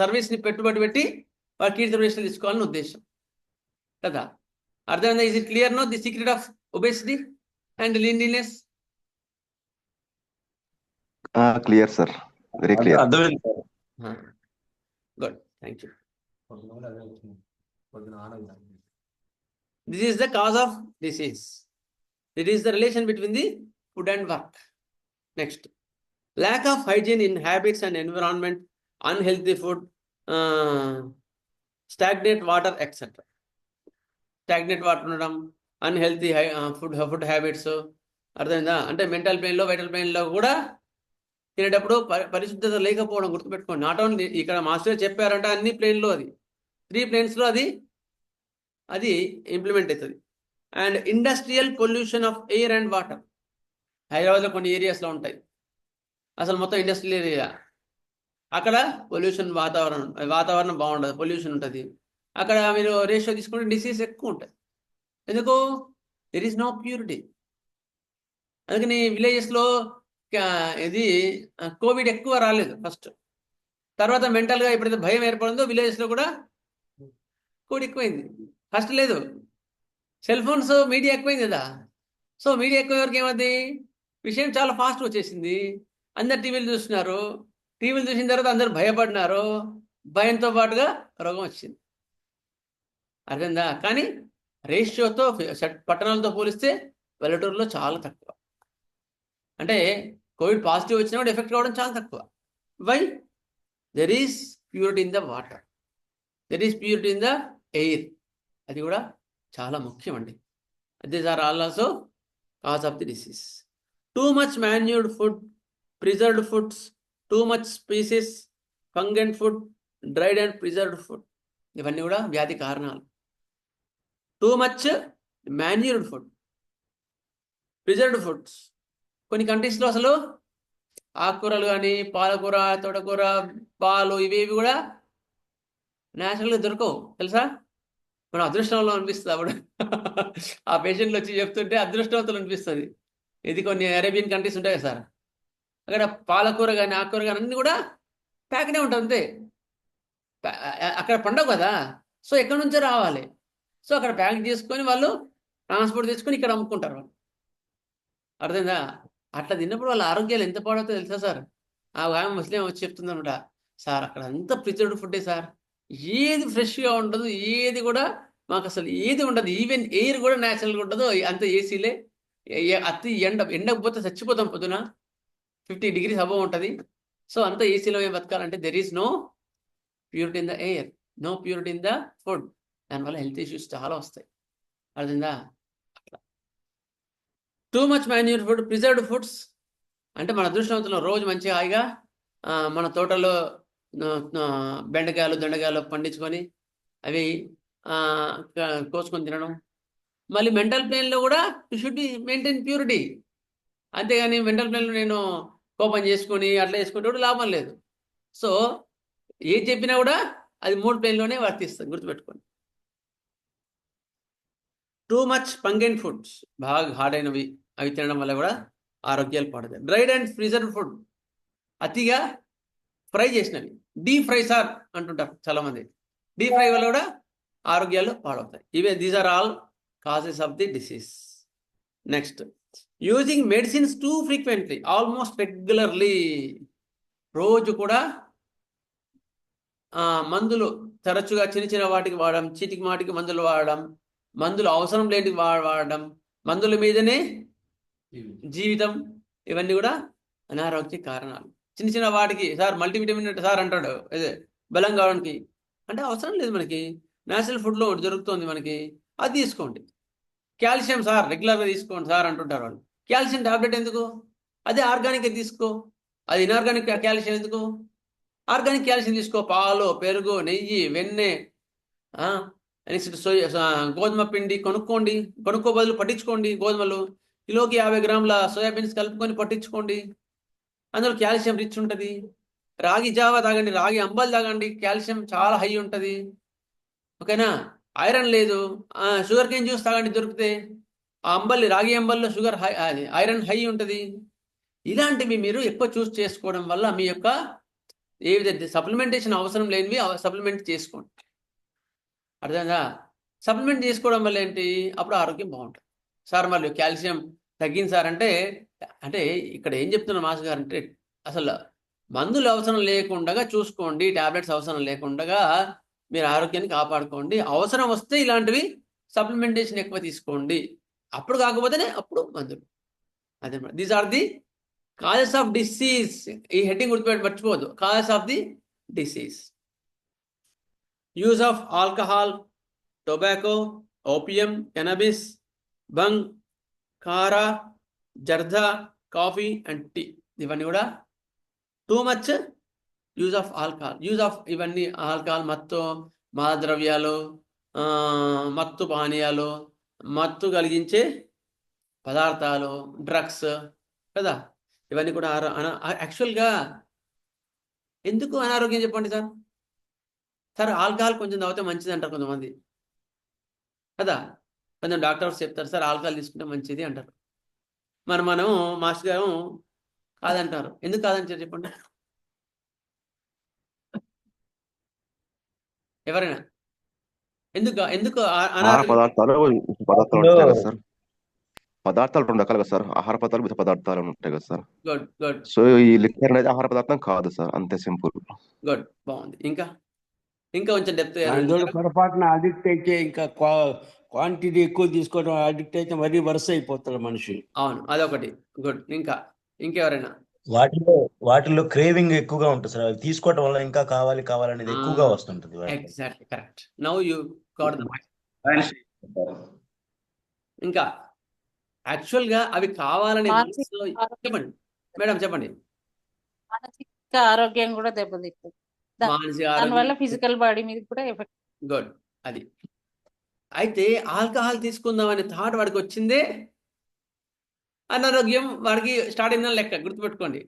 సర్వీస్ని పెట్టుబడి పెట్టి వాడు కీర్తి ప్రతిష్టలు తీసుకోవాలని ఉద్దేశం కదా. అర్థమైందా? Is it clear no the secret of obesity and leanliness? Clear sir, very clear. అర్థమైంది సార్. Good, thank you. పొద్దున అదే వచ్చింది, పొద్దున ఆనందం. This is the cause of disease. It is the relation between the food and work. Next, lack of hygiene in habits and environment, unhealthy food, stagnant water, etc. Stagnant water ఉండడం, unhealthy food habits. అర్థమైందా? అంటే mental పెయిన్లో, vital పెయిన్లో కూడా తినేటప్పుడు పరిశుద్ధత లేకపోవడం, గుర్తుపెట్టుకోండి. Not only ఇక్కడ master చెప్పారంటే అన్ని ప్లేన్లో, అది 3 ప్లేన్స్లో అది ఇంప్లిమెంట్ అవుతుంది. And industrial pollution of air and water. హైదరాబాద్లో కొన్ని ఏరియాస్లో ఉంటాయి, అసలు మొత్తం ఇండస్ట్రియల్ ఏరియా. అక్కడ పొల్యూషన్, వాతావరణం బాగుండదు, పొల్యూషన్ ఉంటుంది. అక్కడ మీరు రేషియో తీసుకుంటే డిసీజ్ ఎక్కువ ఉంటుంది. ఎందుకు? There is no purity. అందుకని విలేజెస్లో ఇది కోవిడ్ ఎక్కువ రాలేదు ఫస్ట్. తర్వాత మెంటల్గా ఎప్పుడైతే భయం ఏర్పడిందో విలేజెస్లో కూడా కోవిడ్ ఎక్కువైంది. ఫస్ట్ లేదు, సెల్ ఫోన్స్, మీడియా ఎక్కువైంది కదా. సో మీడియా ఎక్కువ వరకు ఏమవుతుంది, విషయం చాలా ఫాస్ట్ వచ్చేసింది. అందరు టీవీలు చూస్తున్నారు, టీవీలు చూసిన తర్వాత అందరు భయపడినారు, భయంతో పాటుగా రోగం వచ్చింది. అర్థందా? కానీ రేషియోతో పట్టణాలతో పోలిస్తే పల్లెటూరులో చాలా తక్కువ. అంటే కోవిడ్ పాజిటివ్ వచ్చినా కూడా ఎఫెక్ట్ కావడం చాలా తక్కువ. Why? There is purity in the water, there is purity in the air. అది కూడా చాలా ముఖ్యం అండి. These are all also cause of the disease. Too much manured food, preserved foods, too much species, pungent food, dried and preserved food. ఇవన్నీ కూడా వ్యాధి కారణాలు. Too much manured food, preserved foods. కొన్ని కంట్రీస్లో అసలు ఆకుకూరలు కానీ పాలకూర, తోటకూర, పాలు ఇవేవి కూడా న్యాచురల్గా దొరకవు తెలుసా. మనం అదృష్టంలో అనిపిస్తుంది అప్పుడు ఆ పేషెంట్లు వచ్చి చెప్తుంటే అదృష్టవంతులు అనిపిస్తుంది. ఇది కొన్ని అరేబియన్ కంట్రీస్ ఉంటాయి కదా సార్, అక్కడ పాలకూర కానీ ఆకుకూర కానీ అన్నీ కూడా ప్యాక్నే ఉంటుంది అంతే. అక్కడ పండవు కదా, సో ఎక్కడి నుంచో రావాలి. సో అక్కడ ప్యాక్ చేసుకొని వాళ్ళు ట్రాన్స్పోర్ట్ చేసుకొని ఇక్కడ అమ్ముకుంటారు వాళ్ళు. అర్థమైందా? అట్లా తిన్నప్పుడు వాళ్ళ ఆరోగ్యాలు ఎంత పాడవుతుందో తెలుసా సార్. ఆ ఆమె ముస్లిం వచ్చి చెప్తుందన్నమాట, సార్ అక్కడ అంతా ప్రిజర్వ్డ్ ఫుడ్డే సార్, ఏది ఫ్రెష్గా ఉండదు, ఏది కూడా మాకు అసలు ఏది ఉండదు, ఈవెన్ ఎయిర్ కూడా న్యాచురల్గా ఉండదు, అంత ఏసీలే, అతి ఎండకపోతే చచ్చిపోతాం పొద్దున, 50 degrees అబవ్ ఉంటుంది. సో అంత ఏసీలో బతకాలంటే there is no purity in the air, no purity in the food. దానివల్ల హెల్త్ ఇష్యూస్ చాలా వస్తాయి. అర్థమైందా? అట్లా too much manure food, preserved foods అంటే మన అదృష్టవంతులు రోజు మంచిగా హాయిగా మన తోటలో బెండకాయలు దొండకాయలు పండించుకొని అవి కోసుకొని తినడం. మళ్ళీ మెంటల్ ప్లేన్లో కూడా you should be maintain purity. అంతేగాని మెంటల్ ప్లేన్లో నేను కోపం చేసుకొని అట్లా చేసుకుంటే కూడా లాభం లేదు. సో ఏది చెప్పినా కూడా అది 3 ప్లేన్లోనే వర్తిస్తుంది, గుర్తుపెట్టుకోండి. టూ మచ్ పంగెంట్ ఫుడ్స్, బాగా హార్డ్ అయినవి అవి తినడం వల్ల కూడా ఆరోగ్యాలు పాడతాయి. డ్రైడ్ అండ్ ప్రిజర్వ్డ్ ఫుడ్, అతిగా ఫ్రై చేసినవి, డీప్ ఫ్రై సార్ అంటుంటారు చాలామంది, డీప్ ఫ్రై వల్ల కూడా ఆరోగ్యాలు పాడవుతాయి. ఇవే these are all causes of the disease. Next, using medicines too frequently, almost regularly, రోజు కూడా మందులు తరచుగా చిన్న చిన్న వాటికి వాడడం, చీటికి మాటికి మందులు వాడడం, మందులు అవసరం లేని వాడడం, మందుల మీదనే జీవితం, ఇవన్నీ కూడా అనారోగ్య కారణాలు. చిన్న చిన్న వాటికి సార్ మల్టీవిటమిన్ సార్ అంటాడు, అదే బలం కావడానికి, అంటే అవసరం లేదు, మనకి నేచురల్ ఫుడ్లో దొరుకుతుంది మనకి, అది తీసుకోండి. కాల్షియం సార్ రెగ్యులర్గా తీసుకోండి సార్ అంటుంటారు వాళ్ళు. కాల్షియం టాబ్లెట్ ఎందుకు? అదే ఆర్గానిక్ తీసుకో. అది ఇన్ఆర్గానిక్ కాల్షియం ఎందుకు? ఆర్గానిక్ కాల్షియం తీసుకో. పాలు, పెరుగు, నెయ్యి, వెన్నె, నెక్స్ట్ గోధుమ పిండి కొనుక్కో బదులు పట్టించుకోండి. గోధుమలు కిలోకి 50 గ్రాముల సోయాబీన్స్ కలుపుకొని పట్టించుకోండి, అందులో కాల్షియం రిచ్ ఉంటుంది. రాగి జావా తాగండి, రాగి అంబలు తాగండి, కాల్షియం చాలా హై ఉంటుంది. ఓకేనా? ఐరన్ లేదు, షుగర్ కేన్ జ్యూస్ తాగండి దొరికితే, ఆ అంబలి రాగి అంబల్లో షుగర్ హై, ఐరన్ హై ఉంటుంది. ఇలాంటివి మీరు ఎక్కువ చూస్ చేసుకోవడం వల్ల మీ యొక్క ఏ విధంగా సప్లిమెంటేషన్ అవసరం లేనివి సప్లిమెంట్ చేసుకోండి. అర్థమైందా? సప్లిమెంట్ చేసుకోవడం వల్ల ఏంటి, అప్పుడు ఆరోగ్యం బాగుంటుంది. సార్ మళ్ళీ కాల్షియం తగ్గింది సార్ అంటే ఇక్కడ ఏం చెప్తున్నా మాస్టర్ గారు అంటే, అసలు మందులు అవసరం లేకుండా చూసుకోండి, టాబ్లెట్స్ అవసరం లేకుండా మీరు ఆరోగ్యాన్ని కాపాడుకోండి. అవసరం వస్తే ఇలాంటివి సప్లిమెంటేషన్ ఎక్కువ తీసుకోండి, అప్పుడు కాకపోతేనే అప్పుడు మందులు. అదే these are the causes of disease. ఈ హెడ్డింగ్ గుర్తుపెట్టి మర్చిపోవద్దు, causes of the disease. Use of alcohol, tobacco, opium, cannabis, bhang, కారా, జర్దా, కాఫీ అండ్ టీ, ఇవన్నీ కూడా too much use of alcohol. Use of ఇవన్నీ ఆల్కహాల్, మత్తు, మాదద్రవ్యాలు, మత్తు పానీయాలు, మత్తు కలిగించే పదార్థాలు, డ్రగ్స్ కదా, ఇవన్నీ కూడా యాక్చువల్గా ఎందుకు అనారోగ్యం చెప్పండి సార్. సార్ ఆల్కహాల్ కొంచెం తాగితే మంచిది అంటారు కొంతమంది కదా, కొంచెం డాక్టర్స్ చెప్తారు సార్ ఆల్కహాల్ తీసుకుంటే మంచిది అంటారు. మనం మాస్టర్ గారు కాదంటారు. ఎందుకు కాదంటారు చెప్పండి ఎవరైనా? ఎందుకు ఆహార పదార్థాలు ఉంటాయి కదా సార్, పదార్థాలు 2 రకాలు కదా సార్, ఆహార పదార్థాలు మిగతా పదార్థాలు ఉంటాయి కదా సార్. గుడ్. సో ఈ లిక్కర్ అనేది ఆహార పదార్థం కాదు సార్, అంతే సింపుల్. గుడ్, బాగుంది. ఇంకా కొంచెం డెప్త్ పొరపాటున అడిక్ట్ అయితే, ఇంకా క్వాంటిటీ ఎక్కువ తీసుకోవడం అడిక్ట్ అయితే మరీ వరుస అయిపోతాడు మనిషి. అవును, అదొకటి. గుడ్. ఇంకెవరైనా? వాటిలో క్రేవింగ్ ఎక్కువగా ఉంటుంది సార్, అవి తీసుకోవడం వల్ల ఇంకా కావాలనేది ఎక్కువగా వస్తుంటుంది. Exactly correct. Now you got the point. ఇంకా యాక్చువల్గా అవి కావాలని చెప్పండి మేడం, చెప్పండి. మానసిక ఆరోగ్యం కూడా దెబ్బతింటుంది, దానివల్ల ఫిజికల్ బాడీ మీద కూడా ఎఫెక్ట్. గుడ్. అది అయితే ఆల్కహాల్ తీసుకుందామనే థాట్ వాడికి వచ్చిందే అనారోగ్యం వాడికి స్టార్ట్ అయిందని లెక్క, గుర్తుపెట్టుకోండి.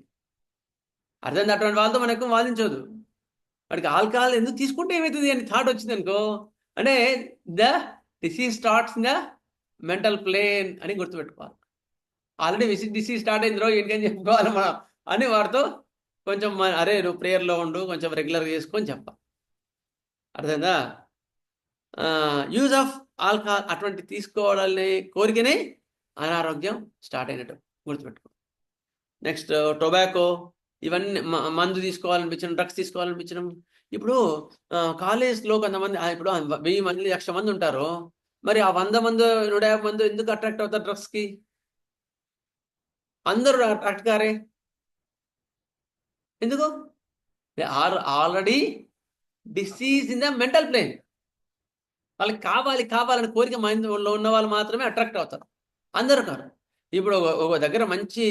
అర్థం అటువంటి వాళ్ళతో మనం ఎక్కువ వాదించదు. వాడికి ఆల్కహాల్ ఎందుకు తీసుకుంటే ఏమవుతుంది అని థాట్ వచ్చింది అనుకో, అంటే the disease starts in the mental plane అని గుర్తుపెట్టుకోవాలి. ఆల్రెడీ డిసీజ్ స్టార్ట్ అయిందిరో ఏంటని చెప్పుకోవాలి మనం అని వాడితో కొంచెం అరే నువ్వు ప్రేయర్లో ఉండు, కొంచెం రెగ్యులర్గా చేసుకొని చెప్పాలి. అర్థమైందా? యూజ్ ఆఫ్ ఆల్కహాల్ అటువంటి తీసుకోవాలని కోరికనే అనారోగ్యం స్టార్ట్ అయినట్టు గుర్తుపెట్టుకో. నెక్స్ట్ టొబాకో, ఇవన్నీ మందు తీసుకోవాలనిపించడం, డ్రగ్స్ తీసుకోవాలనిపించడం. ఇప్పుడు కాలేజ్లో కొంతమంది ఇప్పుడు 1000 మంది 1,00,000 మంది ఉంటారు. మరి ఆ 100 మంది 150 మంది ఎందుకు అట్రాక్ట్ అవుతారు డ్రగ్స్కి? అందరూ అట్రాక్ట్ కారే, ఎందుకు? They are already disease in the mental plane. వాళ్ళకి కావాలని కోరిక మైండ్లో ఉన్న వాళ్ళు మాత్రమే అట్రాక్ట్ అవుతారు, అందరూ కాదు. ఇప్పుడు ఒక దగ్గర మంచి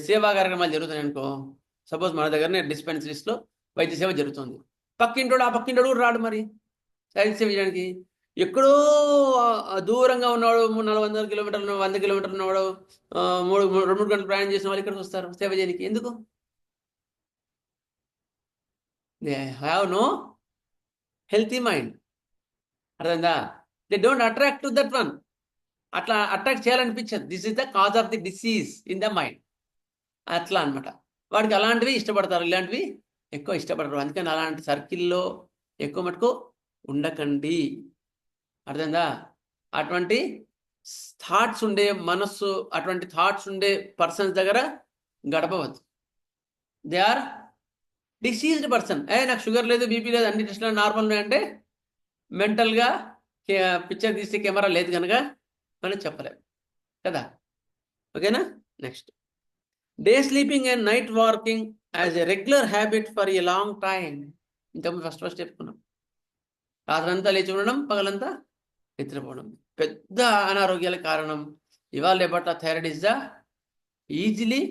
సేవా కార్యక్రమాలు జరుగుతున్నాయి అనుకో, సపోజ్ మన దగ్గరనే డిస్పెన్సరీస్లో వైద్య సేవ జరుగుతుంది. ఆ పక్కింటోడు కూడా రాడు మరి వైద్య సేవ చేయడానికి. ఎక్కడో దూరంగా ఉన్నవాడు 400 కిలోమీటర్లు 100 కిలోమీటర్లు ఉన్నవాడు 2-3 గంటలు ప్రయాణం చేసిన వాళ్ళు ఇక్కడికి వస్తారు సేవ చేయడానికి. ఎందుకు? They have no healthy mind. అర్థందా? They don't attract to that one. అట్లా అట్రాక్ట్ చేయాలనిపించదు. This is the cause of the disease in the mind. అట్లా అనమాట. వాడికి అలాంటివి ఇష్టపడతారు, ఇలాంటివి ఎక్కువ ఇష్టపడరు. అందుకని అలాంటి సర్కిల్లో ఎక్కువ మటుకు ఉండకండి. అర్థందా? అటువంటి థాట్స్ ఉండే మనస్సు, అటువంటి థాట్స్ ఉండే పర్సన్స్ దగ్గర గడపవద్దు. They are diseased person. నాకు షుగర్ లేదు, బీపీ లేదు, అన్ని టెస్టులు నార్మల్ అంటే మెంటల్గా పిక్చర్ తీసే కెమెరా లేదు కనుక మనం చెప్పలేము కదా. ఓకేనా? Next, day sleeping and night walking as a regular habit for a long time. ఇంకా ఫస్ట్ చెప్పుకున్నాం. రాత్రంతా లేచి ఉండడం, పగలంతా నిద్రపోవడం పెద్ద అనారోగ్యాల కారణం. ఇవాళ రేపట్ల thyroid is the easily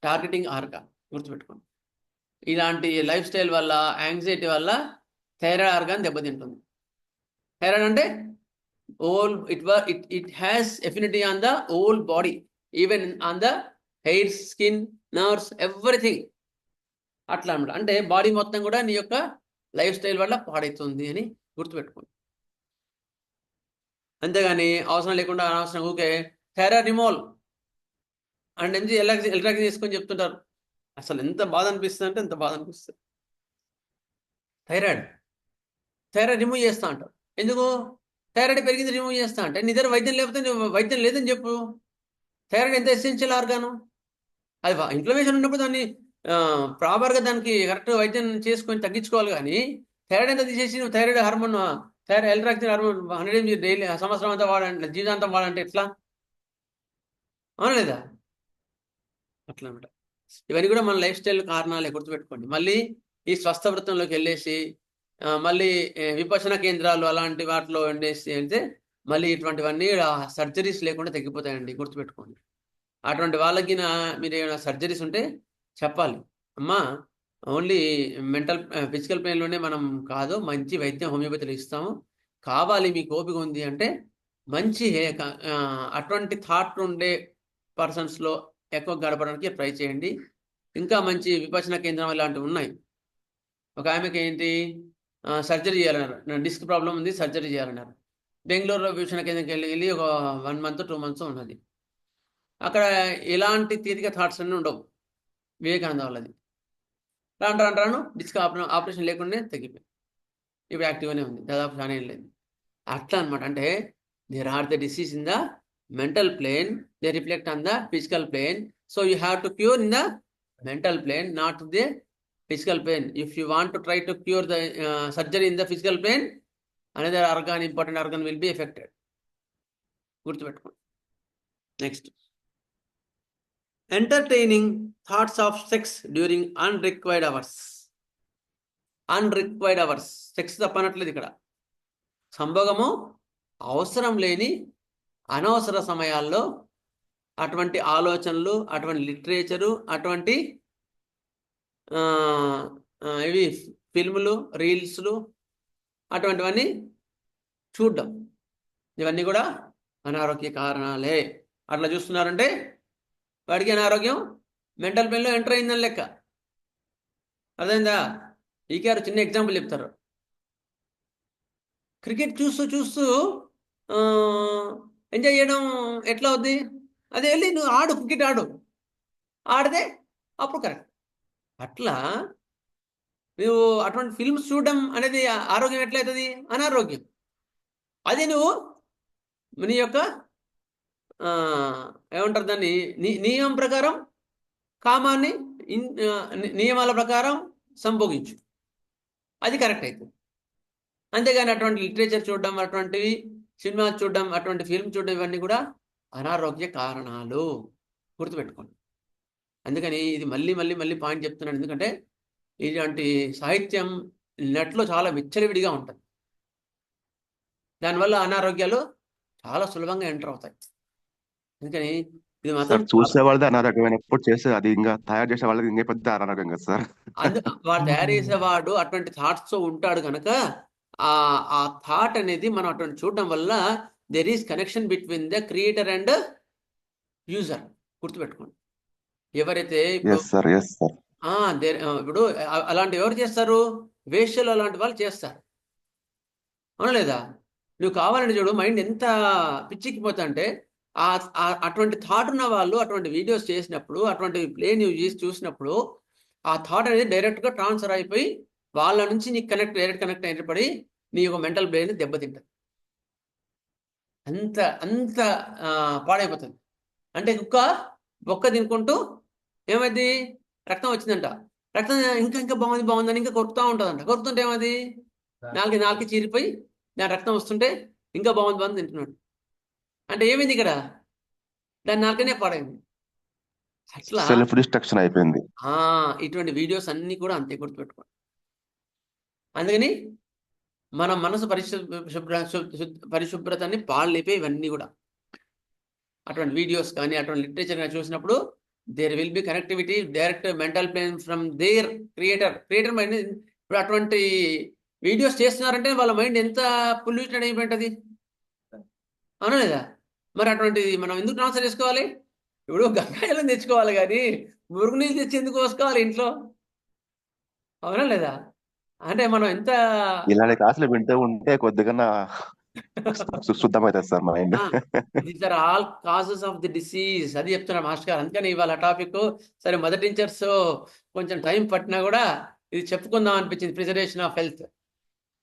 targeting organ, గుర్తుపెట్టుకోండి. ఇలాంటి లైఫ్ స్టైల్ వల్ల, యాంగ్జైటీ వల్ల థైరాయిడ్ ఆర్గాన్ దెబ్బతింటుంది. థైరాయిడ్ అంటే it has affinity on the whole body, even on the hair, skin, nerves, everything. అట్లా అనమాట. అంటే బాడీ మొత్తం కూడా నీ యొక్క లైఫ్ స్టైల్ వల్ల పాడవుతుంది అని గుర్తుపెట్టుకోండి. అంతేగాని అవసరం లేకుండా అనవసరం ఊకే థైరాయిడ్ రిమూవల్ అండ్ ఎందుకు ఎల్ట్రాకి చేసుకొని చెప్తుంటారు. అసలు ఎంత బాధ అనిపిస్తుంది అంటే ఎంత బాధ అనిపిస్తుంది. థైరాయిడ్ రిమూవ్ చేస్తా అంటారు. ఎందుకు? థైరాయిడ్ పెరిగింది రిమూవ్ చేస్తా అంటే నీ దగ్గర వైద్యం లేకపోతే నువ్వు వైద్యం లేదని చెప్పు. థైరాయిడ్ ఎంత ఎసెన్షియల్ ఆర్గాను. అది ఇన్ఫ్లమేషన్ ఉన్నప్పుడు దాన్ని ప్రాపర్గా దానికి కరెక్ట్ వైద్యం చేసుకొని తగ్గించుకోవాలి. కానీ థైరాయిడ్ ఎంత తీసేసి నువ్వు thyroid hormone, thyroid ఎల్ట్రాక్సిన్ hormone 100 mg daily సంవత్సరం అంతా వాడంటే, జీవితాంతం వాడంటే ఎట్లా? అవునా లేదా? అట్లా అనమాట. ఇవన్నీ కూడా మన లైఫ్ స్టైల్ కారణాలే, గుర్తుపెట్టుకోండి. మళ్ళీ ఈ స్వస్థ వృత్తంలోకి వెళ్ళేసి మళ్ళీ విపశన కేంద్రాలు అలాంటి వాటిలో వండేసి అంటే మళ్ళీ ఇటువంటివన్నీ సర్జరీస్ లేకుండా తగ్గిపోతాయండి, గుర్తుపెట్టుకోండి. అటువంటి వాళ్ళకి మీరు ఏమైనా సర్జరీస్ ఉంటే చెప్పాలి, అమ్మా ఓన్లీ మెంటల్ ఫిజికల్ పెయిన్లోనే మనం కాదు, మంచి వైద్యం హోమియోపతిలో ఇస్తాము, కావాలి మీకు ఓపిక ఉంది అంటే మంచి అటువంటి థాట్ ఉండే పర్సన్స్లో ఎక్కువ గడపడానికి ట్రై చేయండి. ఇంకా మంచి విపశన కేంద్రం ఇలాంటివి ఉన్నాయి. ఒక ఆమెకి ఏంటి సర్జరీ చేయాలన్నారు, డిస్క్ ప్రాబ్లం ఉంది, సర్జరీ చేయాలన్నారు. బెంగళూరులో విపశన కేంద్రంకి వెళ్ళి ఒక 1 month 2 months ఉన్నది. అక్కడ ఎలాంటి తీరిక థాట్స్ అన్నీ ఉండవు. వివేకానంద వాళ్ళది రాను డిస్క్ ఆపరేషన్ లేకుండా తగ్గిపోయింది. ఇప్పుడు యాక్టివ్గానే ఉంది, దాదాపు చాలా ఏం లేదు. అట్లా అనమాట. అంటే there are the disease in the mental plane, they reflect on the physical plane. So you have to cure in the mental plane, not the physical plane. If you want to try to cure the surgery in the physical plane, another organ, important organ will be affected. గుర్తుపెట్టుకోండి. Next, entertaining thoughts of sex during unrequired hours. Sex తప్పనట్లేదు ఇక్కడ. సంభోగము అవసరం లేని అనవసర సమయాల్లో అటువంటి ఆలోచనలు, అటువంటి లిటరేచరు, అటువంటి ఇవి ఫిల్ములు, రీల్స్లు, అటువంటివన్నీ చూడడం, ఇవన్నీ కూడా అనారోగ్య కారణాలే. అట్లా చూస్తున్నారంటే వాడికి అనారోగ్యం మెంటల్ పెయిన్లో ఎంటర్ అయిందని లెక్క. అర్థమైందా? ఈకేఆర్ చిన్న ఎగ్జాంపుల్ చెప్తారు. క్రికెట్ చూస్తూ చూస్తూ ఎంజాయ్ చేయడం ఎట్లా అవుద్ది? అదే వెళ్ళి నువ్వు ఆడు, క్రికెట్ ఆడితే అప్పుడు కరెక్ట్. అట్లా నువ్వు అటువంటి ఫిల్మ్స్ చూడడం అనేది ఆరోగ్యం ఎట్లయితుంది? అనారోగ్యం. అదే నువ్వు నీ యొక్క ఏమంటారు దాన్ని, నియమం ప్రకారం కామాన్ని నియమాల ప్రకారం సంభోగించు, అది కరెక్ట్ అవుతుంది. అంతేగాని అటువంటి లిటరేచర్ చూడడం, అటువంటివి సినిమా చూడడం, అటువంటి ఫిల్మ్ చూడడం, ఇవన్నీ కూడా అనారోగ్య కారణాలు, గుర్తుపెట్టుకోండి. అందుకని ఇది మళ్ళీ మళ్ళీ మళ్ళీ పాయింట్ చెప్తున్నాను, ఎందుకంటే ఇలాంటి సాహిత్యం నెట్లో చాలా విచ్చలవిడిగా ఉంటుంది. దానివల్ల అనారోగ్యాలు చాలా సులభంగా ఎంటర్ అవుతాయి. అందుకని ఇది మాత్రం చూసే వాళ్ళది అనారోగ్యమైనప్పుడు చేసే అది ఇంకా తయారు చేసే వాళ్ళది ఇంకా పెద్ద అనారోగ్యం కదా సార్. వాడు తయారు చేసేవాడు అటువంటి థాట్స్ తో ఉంటాడు కనుక ఆ థాట్ అనేది మనం అటువంటి చూడడం వల్ల there is connection between the creator and user. గుర్తుపెట్టుకోండి. ఎవరైతే ఇప్పుడు అలాంటి ఎవరు చేస్తారు? వేశ్యలు అలాంటి వాళ్ళు చేస్తారు, అవును లేదా? నువ్వు కావాలని చూడు, మైండ్ ఎంత పిచ్చిక్కిపోతా అంటే అటువంటి థాట్ ఉన్న వాళ్ళు అటువంటి వీడియోస్ చేసినప్పుడు, అటువంటి ప్లే నువ్వు చూసినప్పుడు ఆ థాట్ అనేది డైరెక్ట్గా ట్రాన్స్ఫర్ అయిపోయి వాళ్ళ నుంచి నీకు డైరెక్ట్ కనెక్ట్ అయినపడి నీ యొక్క మెంటల్ బ్రెయిన్ దెబ్బతింటుంది. అంత పాడైపోతుంది. అంటే బొక్క తినుకుంటూ ఏమైంది, రక్తం వచ్చిందంట, రక్తం ఇంకా బాగుందని ఇంకా కొరుకుతూ ఉంటుందంట. కొరుకుతుంటే ఏమది, నాలుగు చీరిపోయి దాని రక్తం వస్తుంటే ఇంకా బాగుంది తింటున్నాడు. అంటే ఏమైంది ఇక్కడ? దాని నాలుకనే పాడైంది. అట్లా సెల్ఫ్ డిస్ట్రక్షన్ అయిపోయింది. ఇటువంటి వీడియోస్ అన్ని కూడా అంతే, గుర్తుపెట్టుకోండి. అందుకని మన మనసు పరిశుభ్రతని పాళ్ళైపోయి ఇవన్నీ కూడా అటువంటి వీడియోస్ కానీ అటువంటి లిటరేచర్ కానీ చూసినప్పుడు there will be connectivity direct mental plane from their creator mind. ఇప్పుడు అటువంటి వీడియోస్ చేస్తున్నారంటే వాళ్ళ మైండ్ ఎంత పొల్యూటెడ్ అయిపోయింటుంది, అవునా లేదా? మరి అటువంటిది మనం ఎందుకు ట్రాన్స్ఫర్ చేసుకోవాలి? ఇప్పుడు గంగాజలం తెచ్చుకోవాలి కానీ మురుగునీళ్ళు తెచ్చి ఎందుకు పోసుకోవాలి ఇంట్లో, అవునా లేదా? అంటే మనం ఎంత ఇలాంటి క్లాసులు వింటూ ఉంటే కొద్దిగా శుద్ధమవుతుంది sir mind. These are all causes of the disease, అది చెప్తున్నారు మాస్టర్ గారు. అందుకని ఇవాళ టాపిక్ సరే మదర్ టీచర్స్ కొంచెం టైం పట్టినా కూడా ఇది చెప్పుకుందాం అనిపించింది, ప్రిజర్వేషన్ ఆఫ్ హెల్త్,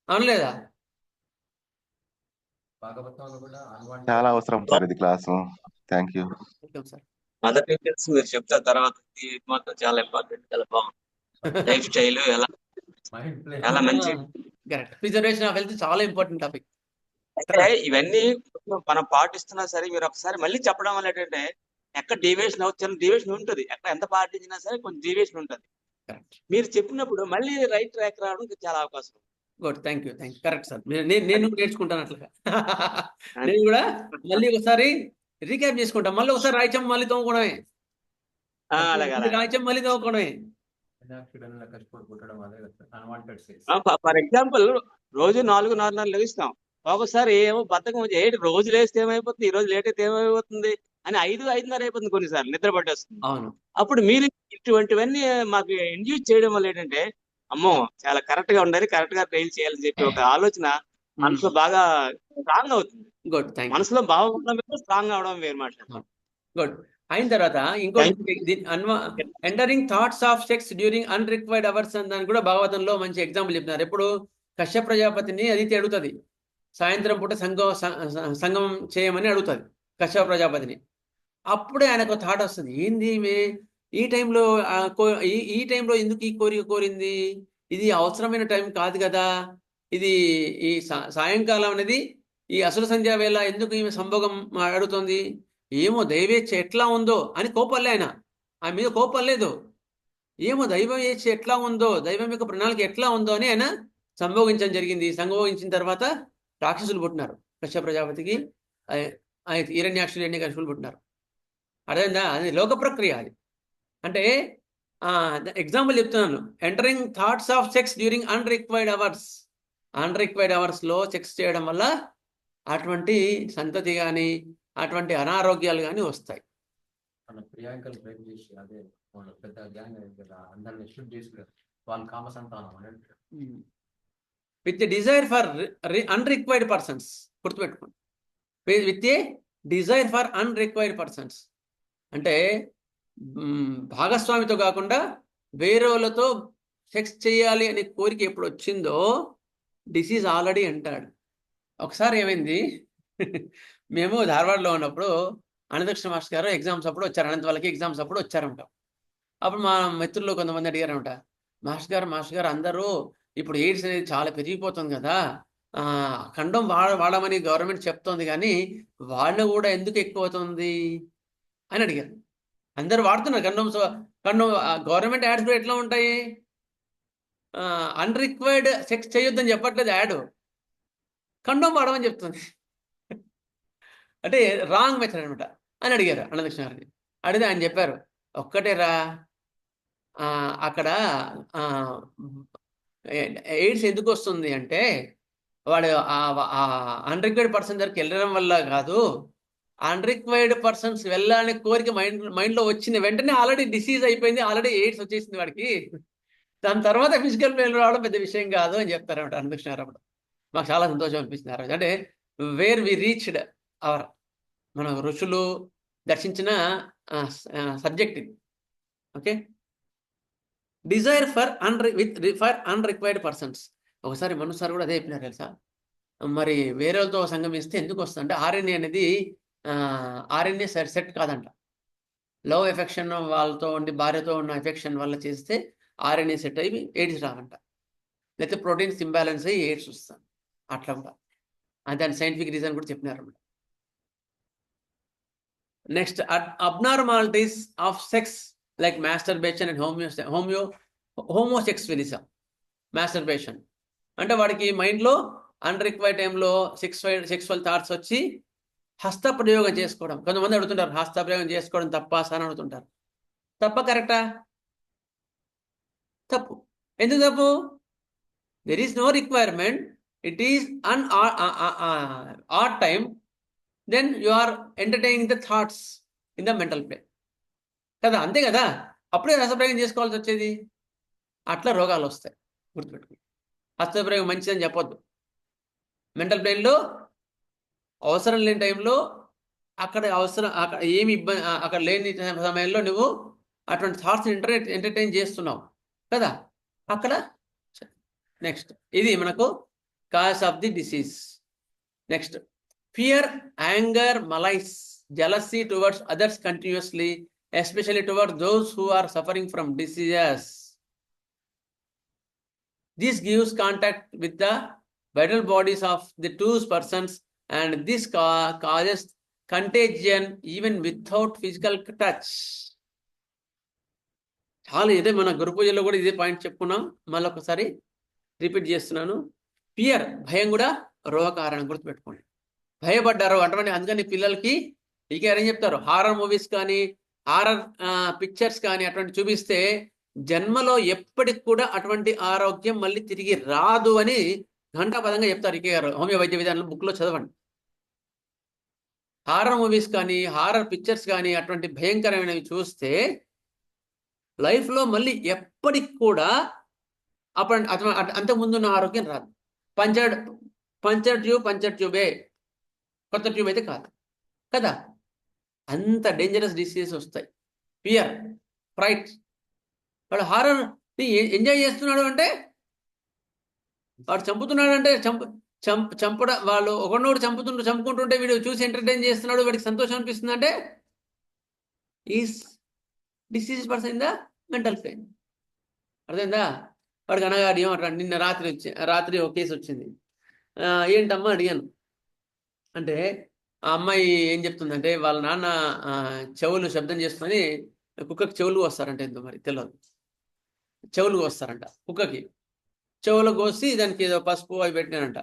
అవును లేదా? చాలా అవసరం సార్ ఇది class. Thank you sir. Mother teachers మీరు చెప్తారు తర్వాత, ఇది మాత్రం చాలా ఇంపార్టెంట్, చాలా బాగుంది. లైఫ్ స్టైల్ ఎలా మంచి ప్రిజర్వేషన్ ఆఫ్ హెల్త్ చాలా ఇంపార్టెంట్ టాపిక్. అయితే ఇవన్నీ మనం పాటిస్తున్నా సరే మీరు ఒకసారి మళ్ళీ చెప్పడం వల్ల ఏంటంటే ఎక్కడ డీవియేషన్ చిన్న డీవియేషన్ ఉంటుంది, ఎక్కడ ఎంత పాటించినా సరే కొంచెం డీవియేషన్ ఉంటుంది. మీరు చెప్పినప్పుడు మళ్ళీ రైట్ ట్రాక్ రావడానికి చాలా అవకాశం. Good, thank you. Correct sir. నేను నేర్చుకుంటాను అట్లా. నేను కూడా మళ్ళీ ఒకసారి రీక్యాప్ చేసుకుంటాను. మళ్ళీ ఒకసారి రాయిచం మళ్ళీ తోముకోవడమే, రాయిచం మళ్ళీ తోముకోవడమే. ఫర్ ఎగ్జాంపుల్ రోజు 4:30 లెగిస్తాం, ఒకసారి ఏమో బద్ధకం వచ్చి రోజు లేస్తే ఏమైపోతుంది, ఈ రోజు లేట్ అయితే ఏమైపోతుంది అని 5:30 అయిపోతుంది కొన్నిసార్లు, నిద్ర పట్టేస్తుంది. అవును. అప్పుడు మీరు ఇటువంటివన్నీ మాకు ఇండ్యూస్ చేయడం వల్ల ఏంటంటే అమ్మో చాలా కరెక్ట్ గా ఉండాలి, కరెక్ట్ గా ట్రైన్ చేయాలని చెప్పి ఒక ఆలోచన మనసులో బాగా స్ట్రాంగ్ అవుతుంది. Good, thank you. మనసులో బాగుండడం వేరు, స్ట్రాంగ్ అవడం వేరు మాట. గుడ్. అయిన తర్వాత ఇంకోటి entering thoughts of sex during unrequired hours అని దానికి కూడా భాగవతంలో మంచి ఎగ్జాంపుల్ చెప్పినారు. ఎప్పుడు కశ్యప ప్రజాపతిని అదితి అడుగుతుంది, సాయంత్రం పూట సంగమం చేయమని అడుగుతుంది కశ్యప ప్రజాపతిని. అప్పుడే ఆయనకు థాట్ వస్తుంది, ఏంది ఈ టైంలో ఈ టైంలో ఎందుకు ఈ కోరిక కోరింది, ఇది అవసరమైన టైం కాదు కదా, ఇది ఈ సాయంకాలం అనేది ఈ అసుర సంధ్యా వేళ ఎందుకు ఈమె సంభోగం అడుగుతుంది, ఏమో దైవేచ్ఛ ఎట్లా ఉందో అని కోపంలే ఆయన మీద కోపం లేదు, ఏమో దైవం ఏచ్ఛ ఎట్లా ఉందో, దైవం యొక్క ప్రణాళిక ఎట్లా ఉందో అని ఆయన సంభోగించడం జరిగింది. సంభోగించిన తర్వాత రాక్షసులు పుట్టినారు, కశ్యప ప్రజాపతికి హిరణ్యాక్షులు కశ్యపులు పుట్టినారు. అర్థమైందా? అది లోక ప్రక్రియ. అది అంటే ఎగ్జాంపుల్ చెప్తున్నాను, entering thoughts of sex during unrequired hours unrequired అవర్స్లో సెక్స్ చేయడం వల్ల అటువంటి సంతతి కానీ అటువంటి అనారోగ్యాలు కానీ వస్తాయి. మన ప్రియాంకలు రేపు చేసి అదే వాళ్ళ పెద్ద గ్యాంగ్ కదా అందరిని షూట్ చేసి వాళ్ళు కామ సంతానం అనేది with desire for unrequired persons, గుర్తుపెట్టుకోండి. With a desire for unrequired persons అంటే భాగస్వామితో కాకుండా వేరే వాళ్ళతో సెక్స్ చేయాలి అనే కోరిక ఎప్పుడు వచ్చిందో డిసీజ్ ఆల్రెడీ అంటాడు. ఒకసారి ఏమైంది, మేము ధార్వాడలో ఉన్నప్పుడు అనంతకృష్ణ మాస్టర్ గారు ఎగ్జామ్స్ అప్పుడు వచ్చారు, అనంత వాళ్ళకి ఎగ్జామ్స్ అప్పుడు వచ్చారంట. అప్పుడు మా మిత్రులు కొంతమంది అడిగారంట, మాస్టర్ గారు అందరూ ఇప్పుడు ఎయిడ్స్ అనేది చాలా పెరిగిపోతుంది కదా, కండోమ్ వాడమని గవర్నమెంట్ చెప్తోంది కానీ వాళ్ళు కూడా ఎందుకు ఎక్కువ అవుతుంది అని అడిగారు. అందరు వాడుతున్నారు కండోమ్ గవర్నమెంట్ యాడ్స్ కూడా ఎట్లా ఉంటాయి, అన్రిక్వైర్డ్ సెక్స్ చేయొద్దని చెప్పట్లేదు యాడ్, కండోమ్ వాడమని చెప్తుంది. అంటే రాంగ్ మెథడ్ అనమాట అని అడిగారు అనంతకృష్ణ గారిని. అడిగితే ఆయన చెప్పారు, ఒక్కటేరా అక్కడ ఎయిడ్స్ ఎందుకు వస్తుంది అంటే వాడు అన్రిక్వైర్డ్ పర్సన్ దగ్గరికి వెళ్ళడం వల్ల కాదు, అన్రిక్వైర్డ్ పర్సన్స్ వెళ్ళాలనే కోరిక మైండ్లో వచ్చిన వెంటనే ఆల్రెడీ డిసీజ్ అయిపోయింది, ఆల్రెడీ ఎయిడ్స్ వచ్చేసింది వాడికి, దాని తర్వాత ఫిజికల్ పెయిన్ రావడం పెద్ద విషయం కాదు అని చెప్తారన్నమాట అనంతకృష్ణ గారు. అప్పుడు మాకు చాలా సంతోషం అనిపిస్తుంది ఆ రోజు. అంటే వేర్ వి రీచ్డ్ అవర్ మన ఋషులు దర్శించిన సబ్జెక్ట్ ఇది. Okay, desire for unrequired persons. ఒకసారి మనుసారి కూడా అదే చెప్పినారు తెలుసా, మరి వేరే వాళ్ళతో సంగమిస్తే ఎందుకు వస్తుంది అంటే ఆర్ఎన్ఏ అనేది ఆర్ఎన్ఏ సెట్ కాదంట. లవ్ ఎఫెక్షన్ వాళ్ళతో ఉండి భార్యతో ఉన్న ఎఫెక్షన్ వల్ల చేస్తే ఆర్ఎన్ఏ సెట్ అయ్యి ఎయిడ్స్ రావంట, లేకపోతే ప్రోటీన్స్ ఇంబ్యాలెన్స్ అయ్యి ఎయిడ్స్ వస్తాను అట్లా కూడా. దాని సైంటిఫిక్ రీజన్ కూడా చెప్పినారు అన్నమాట. Next, abnormalities of sex like masturbation and homosexualism. Masturbation అంటే వాడికి మైండ్లో అన్రిక్వైర్డ్ టైంలో సెక్సువల్ థాట్స్ వచ్చి హస్తప్రయోగం చేసుకోవడం. కొంతమంది అడుగుతుంటారు, హస్తప్రయోగం చేసుకోవడం తప్ప అని అడుగుతుంటారు. తప్ప కరెక్టా? తప్పు. ఎందుకు తప్పు? There is no requirement, it is odd time, then you are entertaining the thoughts in the mental plane కదా, అంతే కదా, అప్పుడే హస్తప్రయోగం చేసుకోవాల్సి వచ్చేది. అట్లా రోగాలు వస్తాయి, గుర్తుపెట్టుకుని. హస్తప్రయోగం మంచిదని చెప్పొద్దు. మెంటల్ ప్లేన్లో అవసరం లేని టైంలో అక్కడ ఏమి ఇబ్బంది, అక్కడ లేని సమయంలో నువ్వు అటువంటి థాట్స్ని ఎంటర్టైన్ చేస్తున్నావు కదా అక్కడ. నెక్స్ట్, ఇది మనకు cause of the disease. Next, fear, anger, malaise, jealousy towards others continuously, especially towards those who are suffering from diseases. This gives contact with the vital bodies of the two persons, and this causes contagion even without physical touch. చాలా ఇదే మన గురు పూజలో కూడా ఇదే point చెప్పుకున్నాం, మళ్ళీ ఒకసారి repeat చేస్తున్నాను. ఫియర్, భయం కూడా రోగ కారణం, గుర్తుపెట్టుకోండి. భయపడ్డారు అటువంటి, అందుకని పిల్లలకి ఇక ఏం చెప్తారు, హారర్ మూవీస్ కానీ హారర్ పిక్చర్స్ కానీ అటువంటి చూపిస్తే జన్మలో ఎప్పటికి కూడా అటువంటి ఆరోగ్యం మళ్ళీ తిరిగి రాదు అని ఘంటాపదంగా చెప్తారు ఇకే గారు హోమియో వైద్య విధానంలో బుక్లో చదవండి. హారర్ మూవీస్ కానీ హారర్ పిక్చర్స్ కానీ అటువంటి భయంకరమైనవి చూస్తే లైఫ్లో మళ్ళీ ఎప్పటికి కూడా అంతకుముందున్న ఆరోగ్యం రాదు. పంచర్ ట్యూబే, కొత్త ట్యూబ్ అయితే కాదు కదా. అంత డేంజరస్ డిసీజెస్ వస్తాయి. Fear, fright. వాడు హారర్ ఎంజాయ్ చేస్తున్నాడు అంటే, వాడు చంపుతున్నాడు అంటే చంపడం, వాళ్ళు ఒకనోడు చంపుకుంటుంటే వీడు చూసి ఎంటర్టైన్ చేస్తున్నాడు, వాడికి సంతోషం అనిపిస్తుంది అంటే is disease person in the mental plane. అర్థమైందా? వాడికి అనగాడియం అట్లా. నిన్న రాత్రి ఒక కేసు వచ్చింది. ఏంటమ్మా అడిగాను అంటే, ఆ అమ్మాయి ఏం చెప్తుందంటే వాళ్ళ నాన్న చెవులు శబ్దం చేస్తుందని కుక్కకి చెవులు వస్తారంట, ఎంతో మరి తెలియదు, చెవులు వస్తారంట కుక్కకి. చెవులు కోసి దానికి ఏదో పసుపు అవి పెట్టినానంట.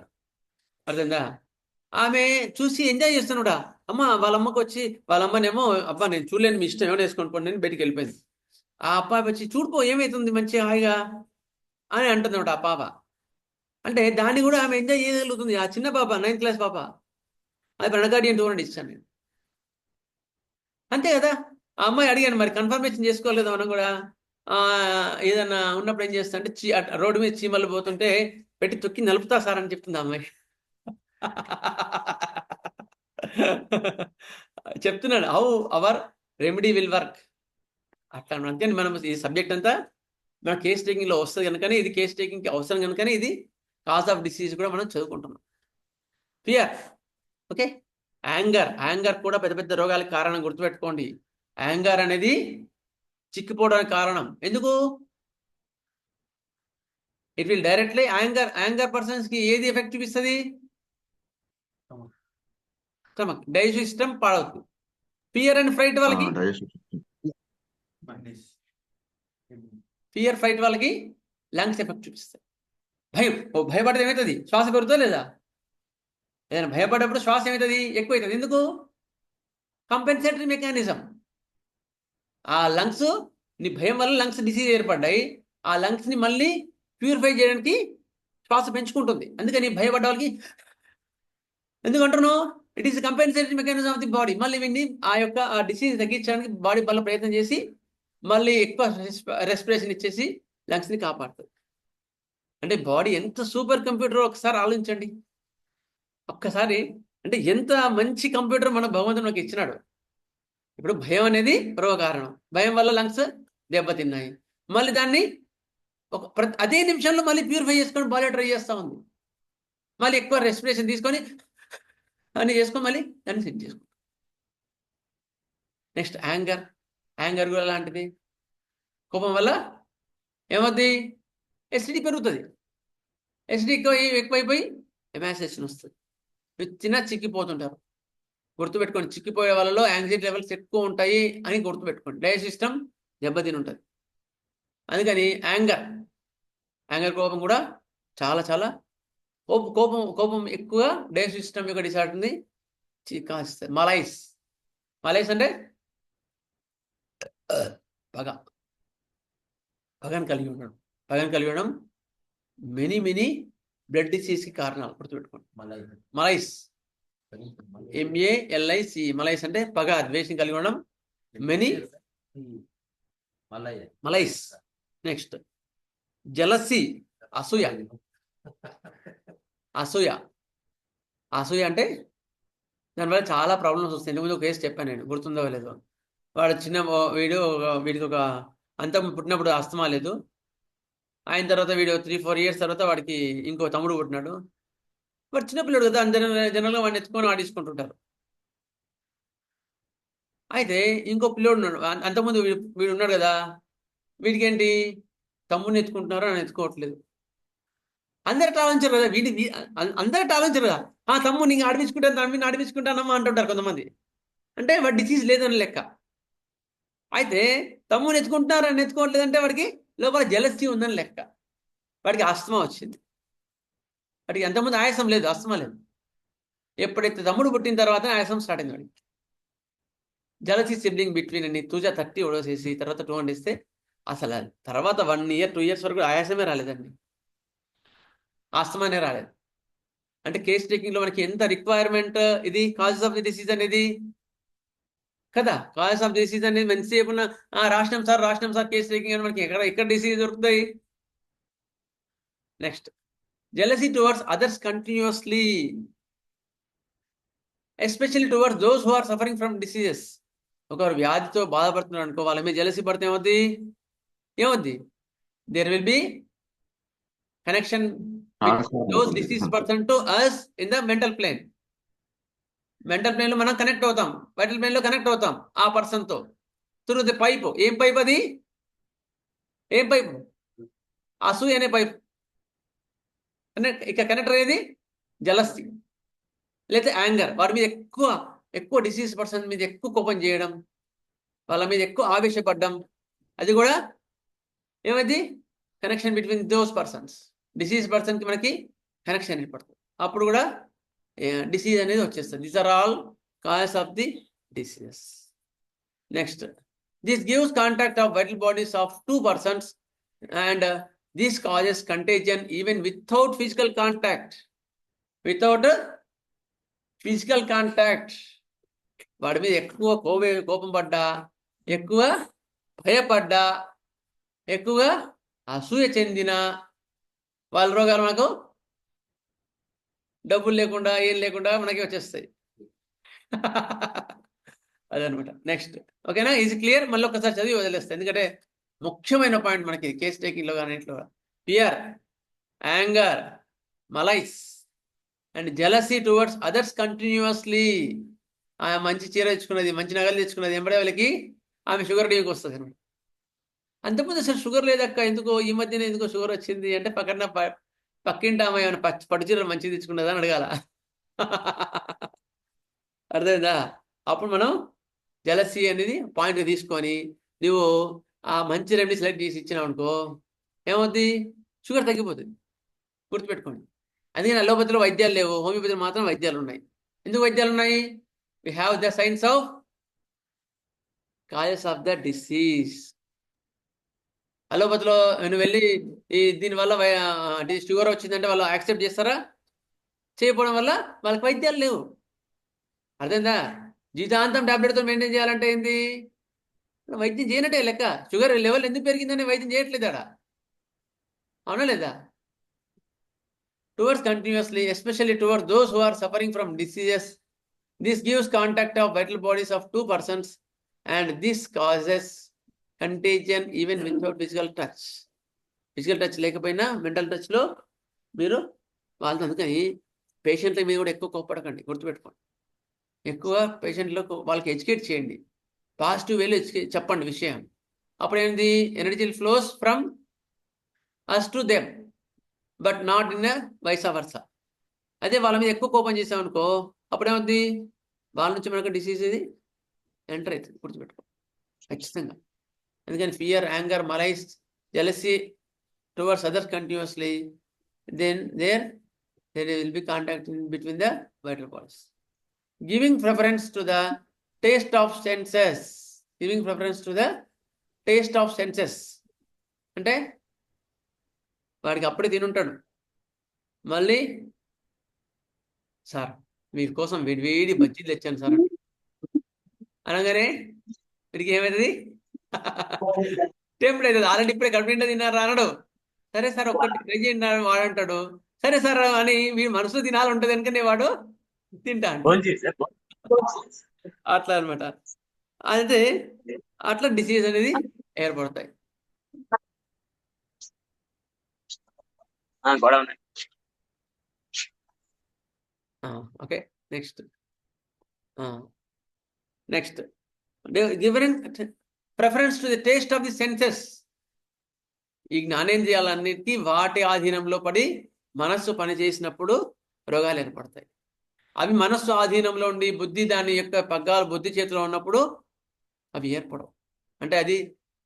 అర్థందా? ఆమె చూసి ఎంజాయ్ చేస్తున్నాడా. అమ్మ వాళ్ళ అమ్మకి వచ్చి, వాళ్ళ అమ్మనేమో అబ్బా నేను చూడలేను, మీ ఇష్టం ఏమైనా వేసుకొని పోండి అని బయటికి వెళ్ళిపోయింది. ఆ అబ్బాయి వచ్చి చూడిపో ఏమవుతుంది మంచిగా హాయిగా అని అంటుందన్నమాట ఆ పాప. అంటే దాన్ని కూడా ఆమె ఎంజాయ్ చేయగలుగుతుంది. ఆ చిన్న పాప 9th క్లాస్ పాప, అది ప్రణగార్డియన్ 200 ఇచ్చాను నేను. అంతే కదా. ఆ అమ్మాయి అడిగాను, మరి కన్ఫర్మేషన్ చేసుకోలేదు మనం కూడా. ఏదన్నా ఉన్నప్పుడు ఏం చేస్తా అంటే రోడ్డు మీద చీమలు పోతుంటే పెట్టి తొక్కి నలుపుతా సార్ అని చెప్తుంది ఆ అమ్మాయి. చెప్తున్నాడు how our remedy will work. అట్లా అందుకని మనం ఈ సబ్జెక్ట్ అంతా మన కేస్ టేకింగ్లో వస్తుంది కనుకనే, ఇది కేస్ టేకింగ్కి అవసరం కనుకనే ఇది కాజ్ ఆఫ్ డిసీజ్ కూడా మనం చదువుకుంటున్నాం. క్లియర్? ఓకే. యాంగర్ కూడా పెద్ద పెద్ద రోగాలకు కారణం, గుర్తుపెట్టుకోండి. యాంగర్ అనేది చిక్కిపోవడానికి కారణం. ఎందుకు? It will directly anger persons కి ఏది ఎఫెక్ట్ చూపిస్తుంది? స్టమక్, డైజెస్టివ్ సిస్టమ్ పాడవుతుంది. ఫియర్ అండ్ ఫ్రైట్ వాళ్ళకి, ఫియర్ ఫ్రైట్ వాళ్ళకి లంగ్స్ ఎఫెక్ట్ చూపిస్తాయి. భయపడితే ఏమవుతుంది? శ్వాస పెరుగుతుందా లేదా? ఏదైనా భయపడేటప్పుడు శ్వాస ఏమవుతుంది? ఎక్కువవుతుంది. ఎందుకు? Compensatory mechanism. ఆ లంగ్స్, నీ భయం వల్ల లంగ్స్ డిసీజ్ ఏర్పడ్డాయి. ఆ లంగ్స్ ని మళ్ళీ ప్యూరిఫై చేయడానికి శ్వాస పెంచుకుంటుంది. అందుకని భయపడ్డ వాళ్ళకి ఎందుకంటున్నావు? It is compensatory mechanism of the body. మళ్ళీ వీడిని ఆ డిసీజ్ తగ్గించడానికి బాడీ వల్ల ప్రయత్నం చేసి మళ్ళీ ఎక్కువ రెస్పిరేషన్ ఇచ్చేసి లంగ్స్ ని కాపాడుతుంది. అంటే బాడీ ఎంత సూపర్ కంప్యూటర్ ఒకసారి ఆలోచించండి. ఒక్కసారి అంటే ఎంత మంచి కంప్యూటర్ మన భగవంతుడు మనకి ఇచ్చినాడు. ఇప్పుడు భయం అనేది రోగ కారణం. భయం వల్ల లంగ్స్ దెబ్బతిన్నాయి. మళ్ళీ దాన్ని అదే నిమిషంలో మళ్ళీ ప్యూరిఫై చేసుకొని బాడీ ట్రై చేస్తూ ఉంది. మళ్ళీ ఎక్కువ రెస్పిరేషన్ తీసుకొని అన్ని చేసుకొని మళ్ళీ దాన్ని సెట్ చేసుకుంటాం. నెక్స్ట్ యాంగర్ కూడా అలాంటిది. కోపం వల్ల ఏమవుద్ది? ఎసిడిటీ పెరుగుతుంది. ఎసిడిటీ ఎక్కువైపోయి ఎమాసియేషన్ వస్తుంది. చిక్కిపోతుంటారు. గుర్తుపెట్టుకోండి, చిక్కిపోయే వాళ్ళలో యాంగ్జైటీ లెవెల్స్ ఎక్కువ ఉంటాయి అని గుర్తుపెట్టుకోండి. డైజెస్టివ్ సిస్టమ్ దెబ్బతిని ఉంటుంది. అందుకని యాంగర్ కోపం కూడా చాలా చాలా కోపం ఎక్కువ డైజెస్టివ్ సిస్టమ్ యొక్క డిసార్డర్ ని కాస్తుంది. మలైస్ అంటే పగని కలిగి ఉండడం మెనీ బ్లడ్ డిసీజ్ కి కారణాలు గుర్తుపెట్టుకోండి. మలైస్, MALIC, మలైస్ అంటే పగ, ద్వేషం కలిగి ఉండడం. మెనీ మలైస్. నెక్స్ట్ జలసి, అసూయ అంటే దానివల్ల చాలా ప్రాబ్లమ్స్ వస్తాయి. ఎందుకు కేసు చెప్పాను నేను, గుర్తుందో లేదు. వాడు వీడికి ఒక పుట్టినప్పుడు అస్తమా లేదు. ఆయన తర్వాత వీడు 3-4 years తర్వాత వాడికి ఇంకో తమ్ముడు పుట్టినాడు. వాడు చిన్నపిల్లడు కదా, జనరల్గా వాడిని ఎత్తుకొని ఆడించుకుంటుంటారు. అయితే ఇంకో పిల్లోడు ఉన్నాడు. అంతకుముందు వీడు ఉన్నాడు కదా, వీడికి ఏంటి, తమ్ముడిని ఎత్తుకుంటున్నారు, అని ఎత్తుకోవట్లేదు. అందరు ఆలోచించారు కదా, అందరూ ఆలోచించారు కదా, తమ్ముడిని ఇంకా ఆడిపించుకుంటానమ్మా అంటుంటారు కొంతమంది. అంటే వాడి డిసీజ్ లేదని లెక్క. అయితే తమ్ముడిని ఎత్తుకుంటున్నారు అని ఎత్తుకోవట్లేదంటే వాడికి లోపల జలసీ ఉందని లెక్క. వాడికి ఆస్తమా వచ్చింది. వాడికి ఎంతమంది ఆయాసం లేదు, ఆస్తమా లేదు. ఎప్పుడైతే తమ్ముడు పుట్టిన తర్వాత ఆయాసం స్టార్ట్ అయింది వాడికి. జలసీ సిబ్లింగ్ బిట్వీన్ అని 30 ఒడేసేసి తర్వాత 200 ఇస్తే అసలు తర్వాత 1 year 2 years వరకు ఆయాసమే రాలేదండి, ఆస్తమానే రాలేదు. అంటే కేస్ టేకింగ్ లో మనకి ఎంత రిక్వైర్మెంట్ ఇది కాజెస్ ఆఫ్ ది డిసీజ్ అనేది కదా. కాజెస్ ఆఫ్ డిసీజ్ అనేది మంచిసేపు రాష్ట్రం సార్ కేస్ టేకింగ్ అని మనకి ఎక్కడ డిసీజ్ దొరుకుతాయి. Next jealousy towards others continuously, especially towards those who are suffering from diseases. ఒకరు వ్యాధితో బాధపడుతున్నారు అనుకో, వాళ్ళ మీద జెలసీ పడితే ఏమవుద్ది? there will be connection between those diseased person to us in the mental plane. Mental plane లో మనం కనెక్ట్ అవుతాం, వైటల్ ప్లేన్ లో కనెక్ట్ అవుతాం ఆ పర్సన్ తో త్రూ ది పైప్. ఏం పైప్ అది? ఏం పైప్? అసూయ అనే పైప్. ఇక కనెక్ట్ అయ్యేది జలసీ లేకపోతే యాంగర్. వాడి మీద ఎక్కువ డిసీజ్ పర్సన్ మీద ఎక్కువ కోపం చేయడం, వాళ్ళ మీద ఎక్కువ ఆవేశపడ్డం, అది కూడా ఏమైంది? Connection between those persons. Disease పర్సన్కి మనకి కనెక్షన్ ఏర్పడుతుంది. అప్పుడు కూడా డిసీజ్ అనేది వచ్చేస్తుంది. These are all causes of the diseases. Next, this gives contact of vital bodies of 2 persons and this causes contagion even without physical contact. Without physical contact. వాడి మీద ఎక్కువ కోపం పడ్డా, ఎక్కువ భయపడ్డా, ఎక్కువగా అసూయ చెందిన వాళ్ళ రోగాలు మనకు డబ్బులు లేకుండా ఏం లేకుండా మనకి వచ్చేస్తాయి. అదనమాట. నెక్స్ట్, ఓకేనా? Is clear? మళ్ళీ ఒకసారి చదివి వదిలేస్తాయి, ఎందుకంటే ముఖ్యమైన పాయింట్ మనకి కేస్ టేకింగ్లో కానీ ఇంట్లో. Fear, anger, malaise and jealousy towards others continuously. ఆమె మంచి చీర తెచ్చుకున్నది, మంచి నగలు తెచ్చుకున్నది, ఎంబడే వాళ్ళకి ఆమె షుగర్ డీకి వస్తుంది అనమాట. అంతకుముందు అసలు షుగర్ లేదక్క, ఎందుకో ఈ మధ్యన ఎందుకో షుగర్ వచ్చింది అంటే పక్కింటి ఆమె ఏమైనా పట్టు చీరలు మంచిగా తెచ్చుకున్నదా అని అడగాల. అర్థమైందా? అప్పుడు మనం జలసీ అనేది పాయింట్ తీసుకొని నువ్వు ఆ మంచి రెమెడీ సెలెక్ట్ చేసి ఇచ్చినావు అనుకో, ఏమవుద్ది? షుగర్ తగ్గిపోతుంది. గుర్తుపెట్టుకోండి. అందుకని అలోపతిలో వైద్యాలు లేవు, హోమియోపతిలో మాత్రం వైద్యాలు ఉన్నాయి. ఎందుకు వైద్యాలు ఉన్నాయి? We have the science of causes of the disease. అలోపతిలో నువ్వు వెళ్ళి దీనివల్ల షుగర్ వచ్చిందంటే వాళ్ళు యాక్సెప్ట్ చేస్తారా? చేయకపోవడం వల్ల వాళ్ళకి వైద్యాలు లేవు. అర్థమైందా? జీవితాంతం టాబ్లెట్తో మెయింటైన్ చేయాలంటే ఏంది? వైద్యం చేయనట్టే లెక్క. షుగర్ లెవెల్ ఎందుకు పెరిగిందని వైద్యం చేయట్లేదు అక్కడ, అవునా లేదా? Towards continuously, especially towards those who are suffering from diseases. This gives contact of vital bodies of 2 persons and this causes contagion even without physical touch. Physical touch లేకపోయినా మెంటల్ టచ్లో మీరు వాళ్ళతో. అందుకని పేషెంట్ల మీద కూడా ఎక్కువ కోప్పడకండి, గుర్తుపెట్టుకోండి. ఎక్కువ పేషెంట్లకు వాళ్ళకి ఎడ్యుకేట్ చేయండి, పాజిటివ్ వేలో చెప్పండి విషయం. అప్పుడు ఏంది? Energy flows from us to them but not in vice versa. అదే వాళ్ళ మీద ఎక్కువ కోపం చేసామనుకో, అప్పుడేమవుద్ది? వాళ్ళ నుంచి మనకు డిసీజ్ ఇది ఎంటర్ అవుతుంది, గుర్తుపెట్టుకో ఖచ్చితంగా. అందుకని fear, anger, malice, jealousy towards others continuously, then there will be contact in between the vital bodies. Giving preference to the taste of senses. Giving preference to the taste of senses అంటే వాడికి అప్పుడే తినుంటాడు, మళ్ళీ sir మీకోసం వేడి బజ్జీలు తెచ్చాను sir అనగానే వీడికి ఏమవుతుంది? టెంప్ట్ అవుతుంది. ఆల్రెడీ ఇప్పుడే కడుపు నిండా తిన్నారా అనడు. సరే సార్ ఒక్కటి ట్రై చేయండి వాడు అంటాడు. సరే సార్ అని వీడి మనసులో తినాలంటుంది ఎందుకనే వాడు తింటా అంటాడు. అట్లా అనమాట. అయితే అట్లా డిసీజ్ అనేది ఏర్పడతాయి. Okay, next given preference to the taste of the senses. ఈ జ్ఞానేంద్రియాలన్నిటికీ వాటి ఆధీనంలో పడి మనస్సు పనిచేసినప్పుడు రోగాలు ఏర్పడతాయి. అవి మనస్సు ఆధీనంలో ఉండి బుద్ధి దాని యొక్క పగ్గాలు బుద్ధి చేతిలో ఉన్నప్పుడు అవి ఏర్పడవు. అంటే అది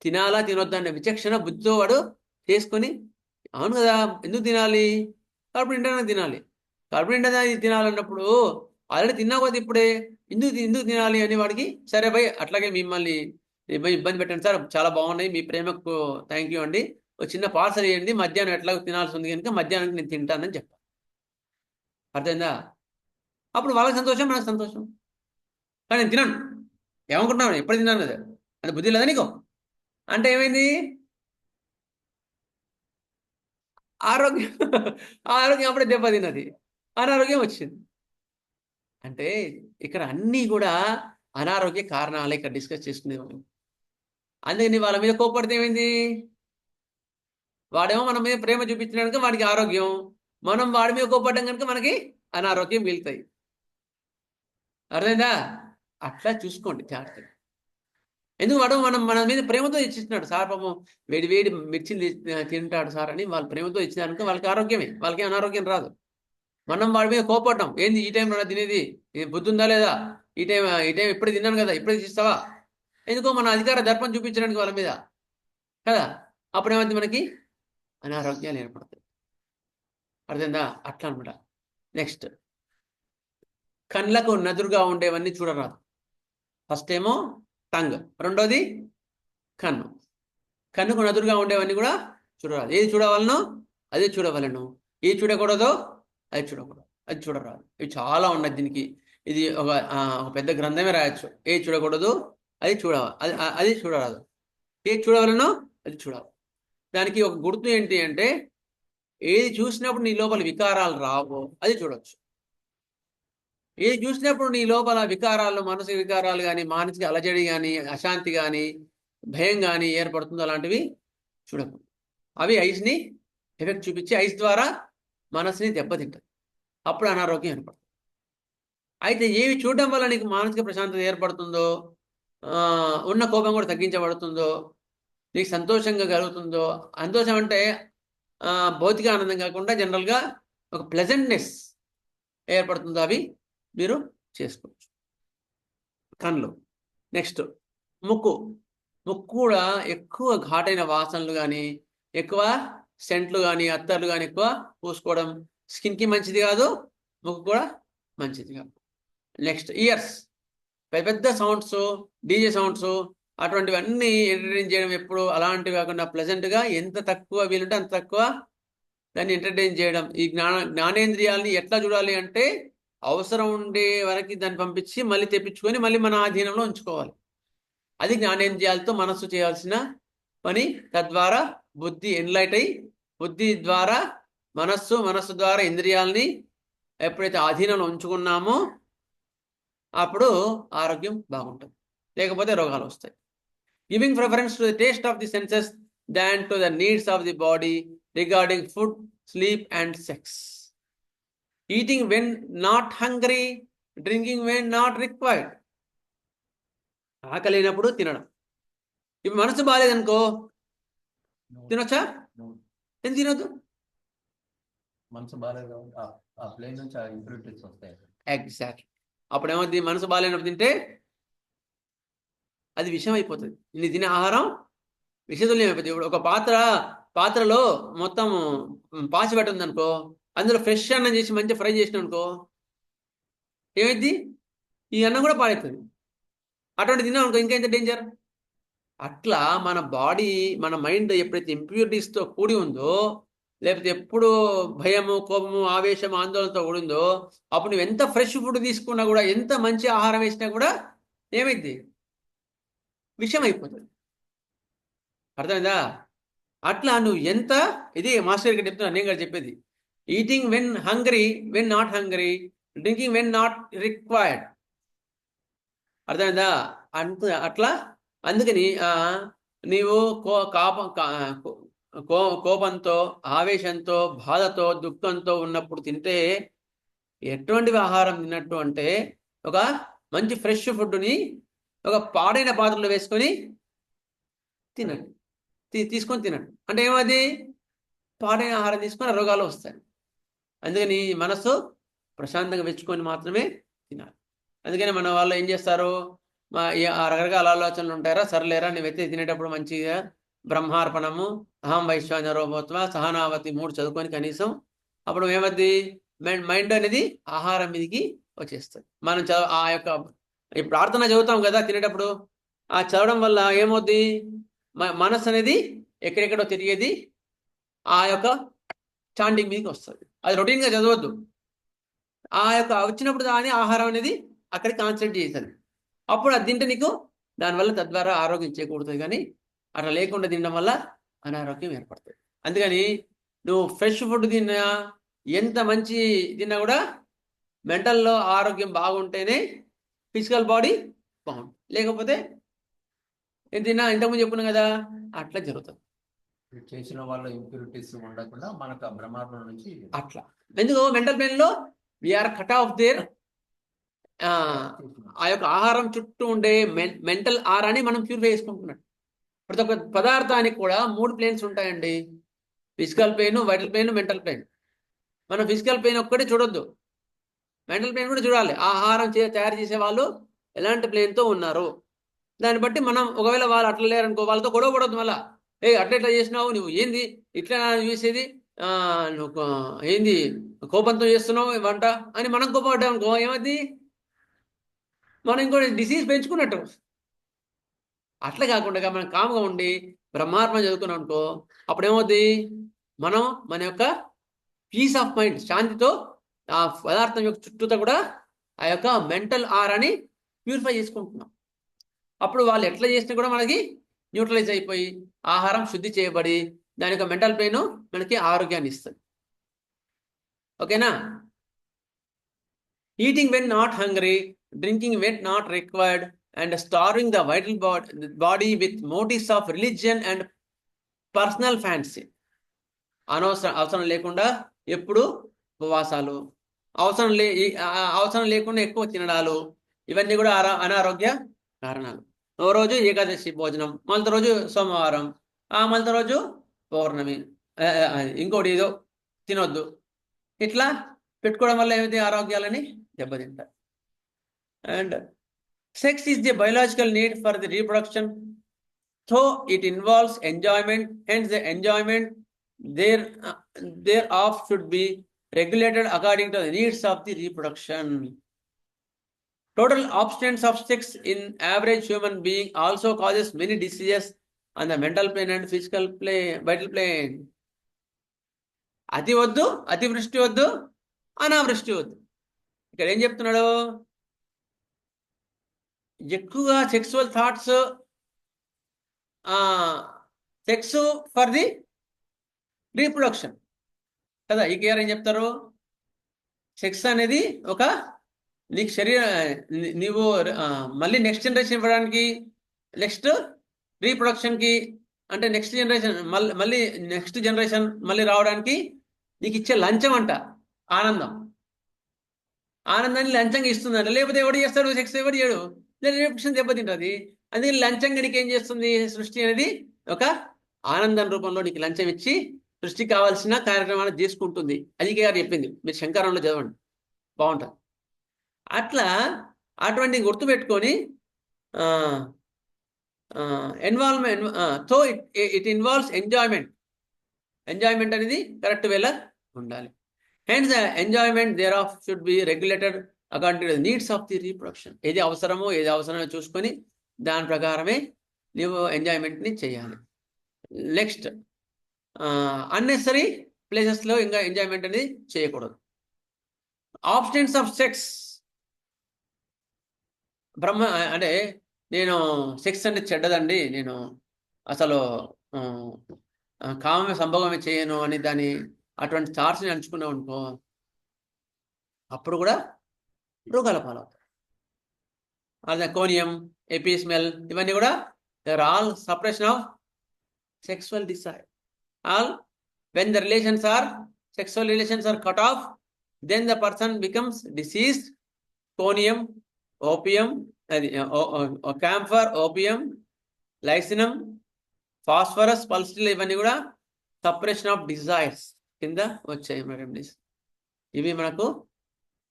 తినాలా తినొద్దా అనే విచక్షణ బుద్ధితో వాడు చేసుకొని, అవును కదా ఎందుకు తినాలి, కడుపు నిండా తినాలి, కడుపు నిండా తినాలన్నప్పుడు ఆల్రెడీ తిన్నా కదా ఇప్పుడే ఎందుకు తినాలి అని వాడికి, సరే భయ్ అట్లాగే మిమ్మల్ని ఇబ్బంది పెట్టండి సార్, చాలా బాగున్నాయి, మీ ప్రేమకు థ్యాంక్ యూ అండి, ఒక చిన్న పార్సల్ చేయండి, మధ్యాహ్నం ఎట్లాగో తినాల్సి ఉంది కనుక మధ్యాహ్నానికి నేను తింటానని చెప్పాను. అర్థమైందా? అప్పుడు వాళ్ళకి సంతోషం, మనకు సంతోషం. కానీ నేను తిన్నాను, ఏమనుకుంటున్నాను ఎప్పుడు తిన్నాను కదా అది బుద్ధి లేదా నీకు అంటే ఏమైంది? ఆరోగ్యం అప్పుడే దెబ్బతిన్నది, అనారోగ్యం వచ్చింది. అంటే ఇక్కడ అన్నీ కూడా అనారోగ్య కారణాలు ఇక్కడ డిస్కస్ చేసుకునేవాళ్ళం. అందుకని వాళ్ళ మీద కోప్పడితే ఏమైంది? వాడేమో మన మీద ప్రేమ చూపించడానికి వాడికి ఆరోగ్యం, మనం వాడి మీద కోప్పడడం కనుక మనకి అనారోగ్యం మిగులుతాయి. అర్థమైందా? అట్లా చూసుకోండి జాగ్రత్తగా. ఎందుకు వాడు మన మీద ప్రేమతో ఇచ్చిస్తున్నాడు సార్, పాపం వేడి మిర్చిలు తింటాడు సార్ అని వాళ్ళు ప్రేమతో ఇచ్చినారనుకో వాళ్ళకి ఆరోగ్యమే, వాళ్ళకి అనారోగ్యం రాదు. మనం వాడి మీద కోపడ్డాం, ఏంది ఈ టైంలో తినేది, బుద్ధి ఉందా లేదా, ఈ టైం ఇప్పుడే తిన్నాను కదా ఇప్పుడే తీస్తావా, ఎందుకో మన అధికార దర్పం చూపించడానికి వాళ్ళ మీద కదా, అప్పుడేమైంది మనకి అనారోగ్యాలు ఏర్పడతాయి. అర్థమైందా? అట్లా అనమాట. నెక్స్ట్, కళ్ళకు నదురుగా ఉండేవన్నీ చూడరాదు. ఫస్ట్ ఏమో టంగ్, రెండోది కన్నుకు నదురుగా ఉండేవన్నీ కూడా చూడరాదు. ఏది చూడవలనో అదే చూడవలను, ఏది చూడకూడదో అది చూడకూడదు, అది చూడరాదు. ఇవి చాలా ఉన్నాయి దీనికి. ఇది ఒక పెద్ద గ్రంథమే రాయొచ్చు. ఏది చూడకూడదు అది అది చూడరాదు, ఏది చూడవలనో అది చూడాలి. దానికి ఒక గుర్తు ఏంటి అంటే, ఏది చూసినప్పుడు నీ లోపల వికారాలు రావో అది చూడొచ్చు. ఏది చూసినప్పుడు నీ లోపల వికారాలు, మానసిక వికారాలు కానీ, మానసిక అలజడి కానీ, అశాంతి కానీ, భయం కానీ ఏర్పడుతుందో అలాంటివి చూడకూడదు. అవి ఐస్ని ఎఫెక్ట్ చూపించి ఐస్ ద్వారా మనసుని దెబ్బతింటుంది. అప్పుడు అనారోగ్యం ఏర్పడుతుంది. అయితే ఏవి చూడడం వల్ల నీకు మానసిక ప్రశాంతత ఏర్పడుతుందో, ఉన్న కోపం కూడా తగ్గించబడుతుందో, నీకు సంతోషంగా కలుగుతుందో, సంతోషం అంటే భౌతిక ఆనందం కాకుండా జనరల్గా ఒక ప్లెజెంట్నెస్ ఏర్పడుతుందో అవి మీరు చేసుకోవచ్చు. కళ్ళు. నెక్స్ట్ ముక్కు. ముక్కు కూడా ఎక్కువ ఘాటైన వాసనలు కానీ, ఎక్కువ సెంట్లు కానీ, అత్తర్లు కానీ ఎక్కువ పూసుకోవడం స్కిన్కి మంచిది కాదు, ముక్కు కూడా మంచిది కాదు. Next years. పెద్ద పెద్ద సౌండ్స్, డీజే సౌండ్స్ అటువంటివన్నీ ఎంటర్టైన్ చేయడం ఎప్పుడు అలాంటివి కాకుండా ప్లెజెంట్గా ఎంత తక్కువ వీలుంటే అంత తక్కువ దాన్ని ఎంటర్టైన్ చేయడం. ఈ జ్ఞానేంద్రియాలని ఎట్లా చూడాలి అంటే, అవసరం ఉండే వరకు దాన్ని పంపించి మళ్ళీ తెప్పించుకొని మళ్ళీ మన ఆధీనంలో ఉంచుకోవాలి. అది జ్ఞానేంద్రియాలతో మనస్సు చేయాల్సిన పని. తద్వారా బుద్ధి ఎన్లైట్ అయ్యి, బుద్ధి ద్వారా మనస్సు ద్వారా ఇంద్రియాలని ఎప్పుడైతే ఆధీనంలో ఉంచుకున్నామో అప్పుడు ఆరోగ్యం బాగుంటుంది, లేకపోతే రోగాలు వస్తాయి. Giving preference to the taste of the senses than to the needs of the body regarding food, sleep and sex. Eating when not hungry, drinking when not required. ఆకలినప్పుడు తినడం. ఇప్పుడు మనసు బాగాలేదనుకో తినొచ్చా? ఎందుకు తినొద్దు? మనసు బాగాలేదు ఆ ప్లేన్ నుంచి ఆ ఇంప్యూరిటీస్ వస్తాయి. ఎగ్జాక్ట్లీ. అప్పుడు ఏమవుతుంది? మనసు బాగాలేనప్పుడు తింటే అది విషం అయిపోతుంది. ఇన్ని తినే ఆహారం విషతుల్యం అయిపోతుంది. ఇప్పుడు ఒక పాత్రలో మొత్తం పాచి పెట్టింది అనుకో, అందులో ఫ్రెష్ అన్నం చేసి మంచిగా ఫ్రై చేసిన అనుకో ఏమైంది? ఈ అన్నం కూడా పాడవుతుంది. అటువంటి తిన్నాం అనుకో ఇంకా ఎంత డేంజర్. అట్లా మన బాడీ, మన మైండ్ ఎప్పుడైతే ఇంప్యూరిటీస్తో కూడి ఉందో, లేకపోతే ఎప్పుడు భయము, కోపము, ఆవేశం, ఆందోళనతో కూడిందో, అప్పుడు నువ్వు ఎంత ఫ్రెష్ ఫుడ్ తీసుకున్నా కూడా, ఎంత మంచి ఆహారం వేసినా కూడా ఏమైంది? విషం అయిపోతుంది. అర్థమైందా? అట్లా నువ్వు ఎంత, ఇది మాస్టర్ గారు చెప్తున్నా, నేను కూడా చెప్పేది. Eating when hungry, when not hungry, drinking when not required. అర్థమైందా? అట్లా అందుకని నీవు కోపంతో, ఆవేశంతో, బాధతో, దుఃఖంతో ఉన్నప్పుడు తింటే ఎటువంటివి ఆహారం తిన్నట్టు అంటే, ఒక మంచి ఫ్రెష్ ఫుడ్ని ఒక పాడైన పాత్రలో వేసుకొని తినండి, తీసుకొని తినండి. అంటే ఏమది? పాడైన ఆహారం తీసుకొని రోగాలు వస్తాయి. అందుకని మనసు ప్రశాంతంగా వెచ్చుకొని మాత్రమే తినాలి. అందుకని మన వాళ్ళు ఏం చేస్తారు, రకరకాల ఆలోచనలు ఉంటారా, సర్లేరా నువ్వైతే తినేటప్పుడు మంచిగా బ్రహ్మార్పణము, అహం వైశ్వానరోభూత్వ, సహనావతి 3 చదువుకొని కనీసం అప్పుడు ఏమవుద్ది? మైండ్ అనేది ఆహారం మీదకి వచ్చేస్తుంది. మనం ఆ యొక్క ప్రార్థన చదువుతాం కదా తినేటప్పుడు, ఆ చదవడం వల్ల ఏమవుద్ది? మనస్సు అనేది ఎక్కడెక్కడో తిరిగేది ఆ యొక్క చాంటింగ్ మీదకి వస్తుంది. అది రొటీన్గా చదవద్దు. ఆ యొక్క వచ్చినప్పుడు దాని ఆహారం అనేది అక్కడికి కాన్సన్ట్రేట్ చేస్తుంది. అప్పుడు అది తింటే నీకు దానివల్ల తద్వారా ఆరోగ్యం చేకూరుతుంది. కానీ అట్లా లేకుండా తినడం వల్ల అనారోగ్యం ఏర్పడుతుంది. అందుకని నువ్వు ఫ్రెష్ ఫుడ్ తిన్నా, ఎంత మంచి తిన్నా కూడా మెంటల్లో ఆరోగ్యం బాగుంటేనే ఫిజికల్ బాడీ బాగుంటుంది. లేకపోతే ఏం తిన్నా ఇంతకుముందు చెప్పుకున్నాం కదా, అట్లా జరుగుతుంది. చేసిన వాళ్ళ ఇంప్యూరిటీస్ ఉండకుండా మనకు ఆ బ్రహ్మాండం నుంచి అట్లా. ఎందుకు? మెంటల్ ప్లేన్లో వీఆర్ కట్ ఆఫ్ దేర్. ఆ యొక్క ఆహారం చుట్టూ ఉండే మెంటల్ ఆరాని మనం ప్యూరిఫై చేసుకుంటున్నాం. ప్రతి ఒక్క పదార్థానికి కూడా 3 ప్లేన్స్ ఉంటాయండి. Physical pain, vital pain, mental pain. మనం ఫిజికల్ పెయిన్ ఒక్కటే చూడొద్దు, మెంటల్ పెయిన్ కూడా చూడాలి. ఆహారం తయారు చేసే వాళ్ళు ఎలాంటి ప్లేన్తో ఉన్నారు దాన్ని బట్టి మనం, ఒకవేళ వాళ్ళు అట్లా లేరనుకో వాళ్ళతో గొడవ పడొద్దు. మళ్ళీ అట్లా చేసినావు, నువ్వు ఏంది ఇట్లా చేసేది, నువ్వు ఏంది కోపంతో చేస్తున్నావు వంట అని మనం కోపపడ్డాం అనుకో ఏమది? మనం ఇంకో డిసీజ్ పెంచుకున్నట్టు. అట్లా కాకుండా మనం కామ్గా ఉండి బ్రహ్మాత్మ చదువుకున్నాం అనుకో, అప్పుడు ఏమవుద్ది, మనం మన యొక్క పీస్ ఆఫ్ మైండ్, శాంతితో ఆ పదార్థం యొక్క చుట్టూతో కూడా ఆ యొక్క మెంటల్ ఆరాని ప్యూరిఫై చేసుకుంటున్నాం. అప్పుడు వాళ్ళు ఎట్లా చేసినా కూడా మనకి న్యూట్రలైజ్ అయిపోయి ఆహారం శుద్ధి చేయబడి దాని యొక్క మెంటల్ పెయిన్ మనకి ఆరోగ్యాన్ని ఇస్తుంది. ఓకేనా? Eating when not hungry, drinking when not required, and starving the vital body with motifs of religion and personal fancy. అవసరం లేకుండా ఎప్పుడు ఉపవాసాలు, అవసరం లేకుండా ఎక్కువ తినడాలు, ఇవన్నీ కూడా అనారోగ్య కారణాలు. ఓ రోజు ఏకాదశి భోజనం, మళ్ళీ రోజు సోమవారం, మళ్ళీ రోజు పౌర్ణమి, ఇంకోటి ఏదో తినొద్దు, ఇట్లా పెట్టుకోవడం వల్ల ఏమైతే ఆరోగ్యాలని దెబ్బతింటాయి. And sex is the biological need for the reproduction, so it involves enjoyment, hence the enjoyment thereof should be regulated according to the needs of the reproduction. Total abstinence of sex in average human being also causes many diseases on the mental plane and physical plane, vital plane. అతి వద్దు, అతివృష్టి వద్దు, అనావృష్టి వద్దు. ఇక్కడ ఏం చెప్తున్నాడు, ఎక్కువగా sexual thoughts, sex for the reproduction కదా. ఈ కేర్ ఏం చెప్తారు, సెక్స్ అనేది ఒక నీకు నీవు మళ్ళీ నెక్స్ట్ జనరేషన్ ఇవ్వడానికి, నెక్స్ట్ రీప్రొడక్షన్కి, అంటే నెక్స్ట్ జనరేషన్ మళ్ళీ నెక్స్ట్ జనరేషన్ మళ్ళీ రావడానికి నీకు ఇచ్చే లంచం అంట. ఆనందాన్ని లంచంగా ఇస్తుందంట. లేకపోతే ఎవడు చేస్తాడు సెక్స్, ఎవడు చేయడు, లేదా రీప్రొడక్షన్ దెబ్బతింటుంది. అందుకే లంచంగా నీకు ఏం చేస్తుంది, సృష్టి అనేది ఒక ఆనందం రూపంలో నీకు లంచం ఇచ్చి సృష్టికి కావాల్సిన కార్యక్రమాలు చేసుకుంటుంది. అది గారు చెప్పింది, మీరు శంకరంలో చదవండి, బాగుంటుంది. అట్లా అటువంటి గుర్తుపెట్టుకొని involvement, so it involves enjoyment అనేది కరెక్ట్ వేలా ఉండాలి. Hence the enjoyment there of should be regulated according to the needs of the reproduction. ఏది అవసరమో చూసుకొని దాని ప్రకారమే నీవు ఎంజాయ్మెంట్ని చేయాలి. నెక్స్ట్, అన్నెసరీ ప్లేసెస్లో ఇంకా ఎంజాయ్మెంట్ అనేది చేయకూడదు. ఆబ్స్టెన్స్ ఆఫ్ సెక్స్, అంటే నేను సెక్స్ అంటే చెడ్డదండి, నేను అసలు కామ సంభోగమే చేయను అని దాని అటువంటి థాట్స్ని అంచుకున్నావు అనుకో, అప్పుడు కూడా రోగాల పాలవుతాయి. అదే కోనియం, ఎపిస్మెల్, ఇవన్నీ కూడా they are all suppression of sexual desire. All when the sexual relations are cut off, then the person becomes diseased. Conium, opium, camphor, opium, lysinum, phosphorus, pulsatile, ఇవన్నీ కూడా సప్రెషన్ ఆఫ్ డిజైర్స్ కింద వచ్చాయి రెమెడీస్. ఇవి మనకు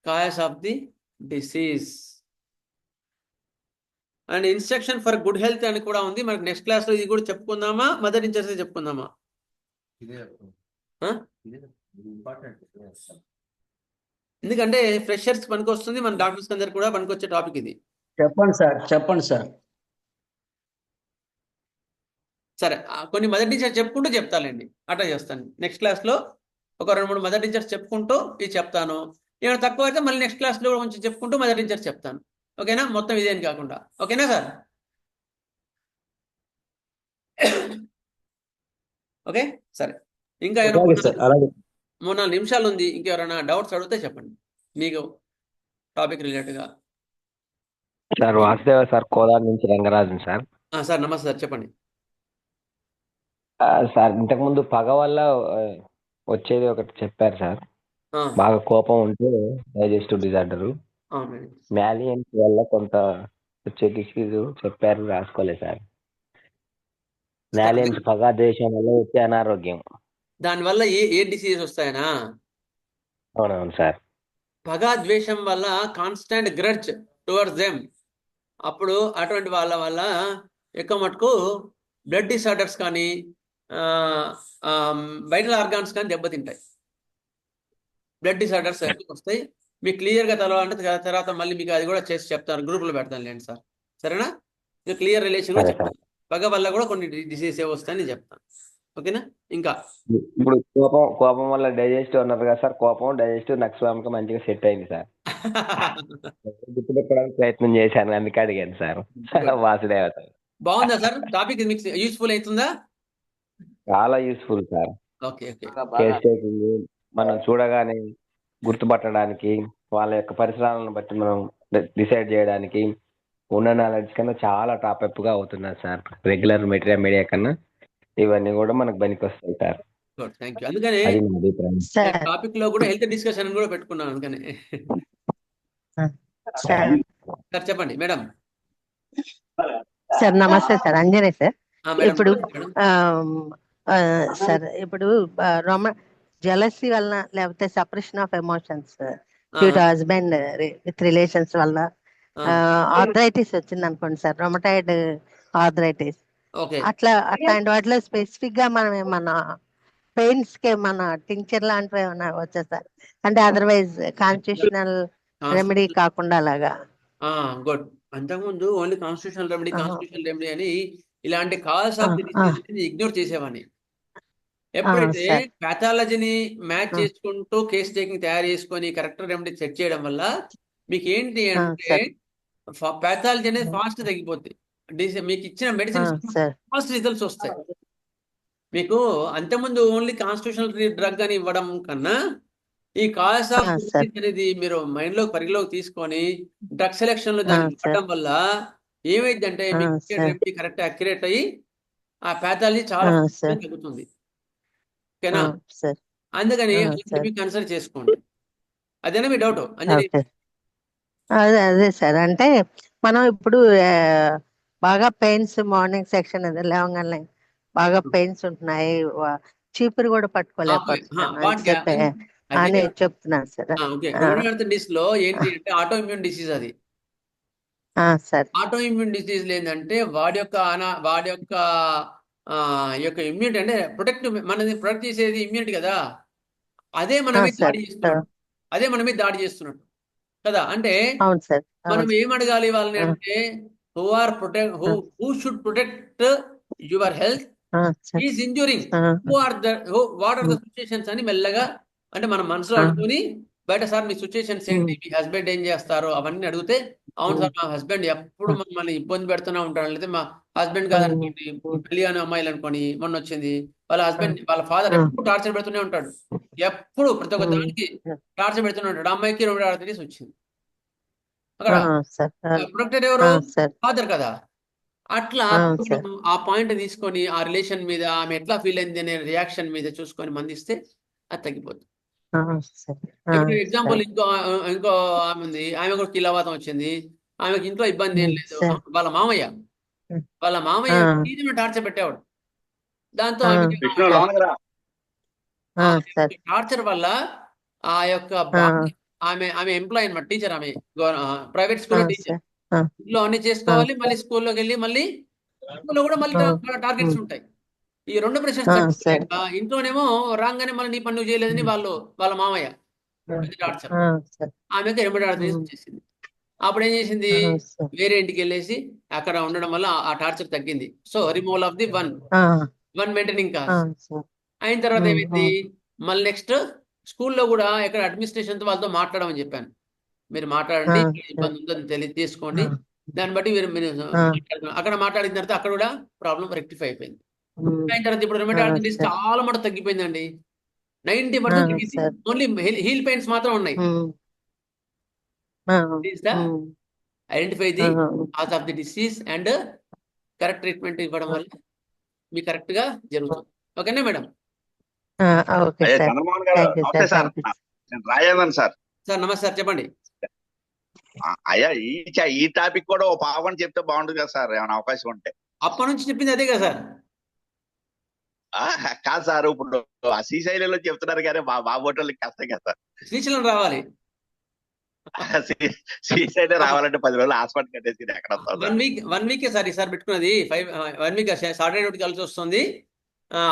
cause of the disease. And instruction for good health అని కూడా ఉంది మనకు. నెక్స్ట్ క్లాస్లో ఇది కూడా చెప్పుకుందామా, మదర్ ఇంచర్స్ చెప్పుకుందామా? ఎందుకంటే ఫ్రెషర్స్ పనికి వస్తుంది, మన డాక్టర్స్ అందరికి కూడా పనికొచ్చే టాపిక్ ఇది. చెప్పండి సార్. సరే, కొన్ని మదర్ టీచర్స్ చెప్పుకుంటూ చెప్తానండి, అట్లా చేస్తాను. నెక్స్ట్ క్లాస్లో ఒక 2-3 మదర్ టీచర్స్ చెప్పుకుంటూ ఇది చెప్తాను. ఏమైనా తక్కువ అయితే మళ్ళీ నెక్స్ట్ క్లాస్లో కూడా కొంచెం చెప్పుకుంటూ మదర్ టీచర్స్ చెప్తాను. ఓకేనా? మొత్తం ఇదేం కాకుండా. ఓకేనా సార్? ఓకే, సరే. ఇంకా 3-4 నిమిషాలు ఉంది. ఇంకెవరైనా డౌట్స్ అడిగితే చెప్పండి, మీకు టాపిక్ రిలేటెడ్గా. సార్ వాసుదేవ సార్, కోదాడ నుంచి రంగరాజన్ సార్. సార్ నమస్తే సార్, చెప్పండి. సార్ ఇంతకుముందు పగ వల్ల వచ్చేది ఒకటి చెప్పారు సార్. బాగా కోపం ఉంటే డైజెస్టివ్ డిజార్డర్, మ్యాలియన్స్ వల్ల కొంత వచ్చే డిసీజ్ చెప్పారు, రాసుకోలేదు సార్. మ్యాలియన్స్ పగ ద్వేషం వల్ల వచ్చే అనారోగ్యం, దానివల్ల ఏ డిసీజెస్ వస్తాయనా? అవునవును సార్. పగ ద్వేషం వల్ల కాన్స్టెంట్ గ్రడ్జ్ టువర్డ్స్ దెమ్, అప్పుడు అటువంటి వాళ్ళ వల్ల ఎక్కువ మటుకు బ్లడ్ డిసార్డర్స్ కానీ వైటల్ ఆర్గాన్స్ కానీ దెబ్బతింటాయి. బ్లడ్ డిసార్డర్స్ ఎక్కువ వస్తాయి. మీకు క్లియర్గా తెలవాలంటే తర్వాత మళ్ళీ మీకు అది కూడా చేసి చెప్తాను, గ్రూప్లో పెడతాను లేండి సార్. సరేనా? క్లియర్ రిలేషన్ కూడా చెప్తాను. పగ వల్ల కూడా కొన్ని డిసీజ్ వస్తాయని నేను చెప్తాను. ఓకేనా? ఇంకా ఇప్పుడు కోపం వల్ల డైజెస్టివ్ అన్నారు కదా సార్, కోపం డైజెస్టివ్ నక్సవామికి మంచిగా సెట్ అయింది సార్. గుర్తుపెట్టడానికి ప్రయత్నం చేశాను, అందుకే అడిగాను సార్. వాసుదేవ సార్. బాగుందా సార్? టాపిక్ మీకు యూస్ఫుల్ అవుతుందా? చాలా useful sir. Okay okay. Case taking మనం చూడగానే గుర్తుపట్టడానికి, వాళ్ళ యొక్క పరిసరాలను బట్టి మనం డిసైడ్ చేయడానికి ఉన్న నాలెడ్జ్ కన్నా చాలా టాప్అప్ గా అవుతున్నారు సార్. రెగ్యులర్ మెటీరియల్ మీడియా కన్నా ఇవన్నీ కూడా మనకు పనికి వస్తాయి సార్. Good, thank you. అందుకనే అది నా అభిప్రాయం. సార్ టాపిక్ లో కూడా హెల్త్ డిస్కషన్ కూడా పెట్టుకున్నాను అందుకనే. సార్ సార్ చెప్పండి మేడం. సార్ నమస్తే సార్, అంజనే సార్. మేడం ఇప్పుడు మేడం. సార్ ఇప్పుడు జలసీ వలన లేకపోతే సపరేషన్ ఆఫ్ ఎమోషన్స్ ఆ, due to husband with relations వల్ల ఆ, ఆర్థరైటిస్ వచ్చింది అనుకోండి సార్, రొమటాయిడ్ ఆర్థరైటిస్, ఓకే. అట్లాంటి వాటిలో స్పెసిఫిక్ గా మనం ఏమన్నా పెయిన్స్ కి ఏమన్నా టింక్చర్ లాంటివి ఏమన్నా వచ్చా సార్? అంటే అదర్వైజ్ కాన్స్టిట్యూషనల్ రెమెడీ కాకుండా అలాగా. గుడ్. అంతకుముందు ఓన్లీ కాన్స్టిట్యూషనల్ రెమెడీ అని ఇలాంటి కాల్స్ ఆఫ్ ది ఆ, డిసీజ్ ఇగ్నోర్ చేసేవాడిని. ఎప్పుడైతే సార్. ప్యాథాలజీని మ్యాచ్ ఆ, చేసుకుంటూ కేస్ టేకింగ్ తయారు చేసుకొని కరెక్ట్ రెమెడీ సెట్ చేయడం వల్ల మీకు ఏంటి ఆ, అంటే సార్. ప్యాథాలజీ అనేది ఫాస్ట్ తగ్గిపోద్ది. మీకు ఇచ్చిన మెడిసిన్స్ సార్. ఫాస్ట్ రిజల్ట్స్ వస్తాయి. మీకు అంతకుముందు ఓన్లీ కాన్స్టిట్యూషనల్ డ్రగ్ అని ఇవ్వడం కన్నా ఈ కాల్స్ ఆఫ్ సార్. అనేది మీరు మైండ్ లో పరిగణలోకి తీసుకొని డ్రగ్ సెలెక్షన్ లో దాన్ని సార్. వాడడం వల్ల ఏమైందంటే మీకు సార్. రెమెడీ కరెక్ట్ అక్యురేట్ అయ్యి ఆ ప్యాథాలజీ చాలా సార్. తగ్గుతుంది. ఓకేనా? సార్. అందుకని సార్. మీకు కన్సల్ట్ చేసుకోండి. అదేనా మీ డౌట్ అంజలి? ఓకే. అదే సార్, అంటే మనం ఇప్పుడు బాగా పెయిన్స్ మార్నింగ్ సెక్షన్ లేవగానే బాగా పెయిన్స్ ఉంటున్నాయి, చీపురు కూడా పట్టుకోలేకపోతున్నాను అని చెప్పి అని చెప్తున్నాను సార్. ఓకే. రొమటాయిడ్ లో ఏంటి అంటే ఆటో ఇమ్యూన్ డిసీజ్ అది. సార్. ఆటో ఇమ్యూన్ డిసీజ్ ఏంటంటే వాడి యొక్క ఇమ్యూనిటీ అంటే మనది ప్రొటెక్ట్ చేసేది ఇమ్యూనిటీ కదా, అదే మన మీద సార్. దాడి చేస్తున్నట్టు. అదే మన మీద దాడి చేస్తున్నట్టు కదా. అంటే అవును సార్. మనం ఏం అడగాలి వాళ్ళని అంటే who should protect your health is injuring what are the situations అని మెల్లగా అంటే మనం మనసులో అనుకుని బయట సార్ మీ సిచ్యుయేషన్స్ ఏంటి, మీ హస్బెండ్ ఏం చేస్తారు అవన్నీ అడిగితే, అవును సార్ మా హస్బెండ్ ఎప్పుడు మమ్మల్ని ఇబ్బంది పెడుతూనే ఉంటాడు, లేదా మా హస్బెండ్ కాదనుకోండి పెళ్లి అని అమ్మాయిలు అనుకోని మొన్న వచ్చింది వాళ్ళ హస్బెండ్ వాళ్ళ ఫాదర్ ఎప్పుడు టార్చర్ పెడుతూనే ఉంటాడు, ఎప్పుడు ప్రతి ఒక్క దానికి టార్చర్ పెడుతూనే ఉంటాడు. అమ్మాయికి రొమటాయిడ్ వచ్చింది. అక్కడ ప్రొటెక్టెడ్ ఎవరు? ఫాదర్ కదా. అట్లా మనం ఆ పాయింట్ తీసుకొని ఆ రిలేషన్ మీద ఆమె ఎట్లా ఫీల్ అయింది అనే రియాక్షన్ మీద చూసుకొని మందిస్తే అది తగ్గిపోతుంది. ఇప్పుడు ఎగ్జాంపుల్ ఇంకో ఆమె ఉంది, ఆమె కూడా కీలవాతం వచ్చింది, ఆమెకి ఇంట్లో ఇబ్బంది ఏం లేదు, వాళ్ళ మామయ్య టార్చర్ పెట్టేవాడు. దాంతో టార్చర్ వల్ల ఆ యొక్క ఆమె ఎంప్లాయీ అనమాట, టీచర్, ఆమె ప్రైవేట్ స్కూల్లో టీచర్. ఇంట్లో అన్ని చేసుకోవాలి, మళ్ళీ స్కూల్లోకి వెళ్ళి మళ్ళీ స్కూల్లో కూడా మళ్ళీ టార్గెట్స్ ఉంటాయి. ఈ రెండు ప్రెషర్స్ ఇంట్లోనేమో రాగానే మళ్ళీ నీ పని నువ్వు చేయలేదని వాళ్ళ మామయ్య టార్చర్. ఆమెకి రొమటాయిడ్ వచ్చేసింది. అప్పుడు ఏం చేసింది, వేరే ఇంటికి వెళ్ళేసి అక్కడ ఉండడం వల్ల ఆ టార్చర్ తగ్గింది. So removal of the one maintaining cause అయిన తర్వాత ఏమైంది, మళ్ళీ నెక్స్ట్ స్కూల్లో కూడా ఎక్కడ అడ్మినిస్ట్రేషన్ తో వాళ్ళతో మాట్లాడమని చెప్పాను. మీరు మాట్లాడండి, ఇబ్బంది ఉందని తీసుకోండి, దాన్ని బట్టి మీరు అక్కడ మాట్లాడిన తర్వాత అక్కడ కూడా ప్రాబ్లం రెక్టిఫై అయిపోయింది. అయిన తర్వాత ఇప్పుడు రొమటాయిడ్ చాలా మటుకు తగ్గిపోయిందండి. 90% తగ్గింది. ఓన్లీ హీల్ పెయిన్స్ మాత్రం ఉన్నాయి. Identify the cause of the disease and correct treatment ఇవ్వడం వల్ల మీకు కరెక్ట్ గా జరుగుతుంది. ఓకేనా మేడం? చంద్రమోహన్ గారు నమస్తే సార్, నేను రాజేంద్రన్ సార్. సార్ నమస్తే సార్, చెప్పండి. అయ్యా ఈ టాపిక్ కూడా ఓ పావుగంట చెప్తే బాగుంటుంది కదా సార్, ఏమైనా అవకాశం ఉంటే. అప్పటి నుంచి చెప్పింది అదే కదా సార్. కాదు సార్, ఇప్పుడు ఆ శ్రీశైలంలో చెప్తున్నారు కానీ మా బాబోటోళ్ళకి కష్టం కదా సార్. శ్రీశైలం రావాలి, శ్రీశైలం రావాలంటే 10 రోజులు హాస్పిటల్ కట్టేసి ఎక్కడ వన్ వీక్ సార్ ఈసారి పెట్టుకున్నది. 1 వీక్ సాటర్డే ఒకటి కలిసి వస్తుంది.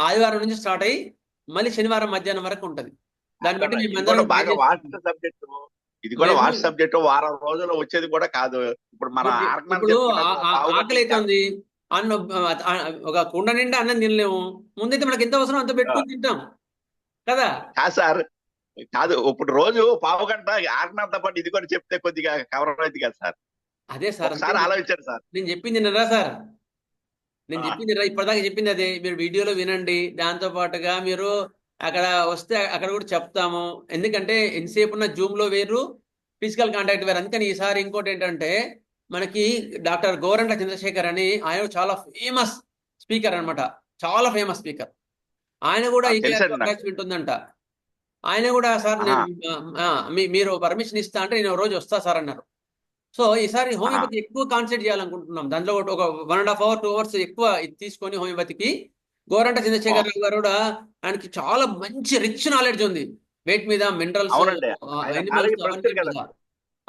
ఆదివారం నుంచి స్టార్ట్ అయ్యి మళ్ళీ శనివారం మధ్యాహ్నం వరకు ఉంటది. దాన్ని బట్టి బాగా వాట్స్ సబ్జెక్టు, ఇది కూడా వాట్స్ సబ్జెక్టు, వారం రోజులు వచ్చేది కూడా కాదు. ఇప్పుడు మన ఆకలి అయితే ఉంది, అన్నం ఒక కుండ నిండా అన్నం తినలేము. ముందైతే మనకి ఎంత అవసరం అంత పెట్టుకొని తింటాం కదా. కాదు సార్, కాదు ఇప్పుడు రోజు పావు గంట ఆడినంత పాటు ఇది కూడా చెప్తే కొద్దిగా కవర్ అవుతుంది కదా సార్. అదే సార్ ఒకసారి ఆలోచించండి సార్. నేను చెప్పింది నిన్నరా సార్, నేను చెప్పింది ఇప్పటిదాకా చెప్పింది అదే. మీరు వీడియోలో వినండి, దాంతో పాటుగా మీరు అక్కడ వస్తే అక్కడ కూడా చెప్తాము. ఎందుకంటే ఎంతసేపు ఉన్న జూమ్లో వేరు, ఫిజికల్ కాంటాక్ట్ వేరు. అందుకని ఈసారి ఇంకోటి ఏంటంటే మనకి డాక్టర్ గోరంట్ల చంద్రశేఖర్ అని ఆయన చాలా ఫేమస్ స్పీకర్ అనమాట, చాలా ఫేమస్ స్పీకర్. ఆయన కూడా ఈ అటాచ్మెంట్ ఉందంట. ఆయన కూడా సార్ మీరు పర్మిషన్ ఇస్తా అంటే నేను రోజు వస్తా సార్ అన్నారు. సో ఈసారి హోమియోపతి ఎక్కువ కాన్సన్ట్రేట్ చేయాలనుకుంటున్నాం. దాంట్లో ఒక 1.5 hours 2 hours ఎక్కువ ఇది తీసుకొని హోమియోపతికి. గోరంట చంద్రశేఖర్ రావు గారు కూడా ఆయనకి చాలా మంచి రిచ్ నాలెడ్జ్ ఉంది వెయిట్ మీద, మినరల్స్,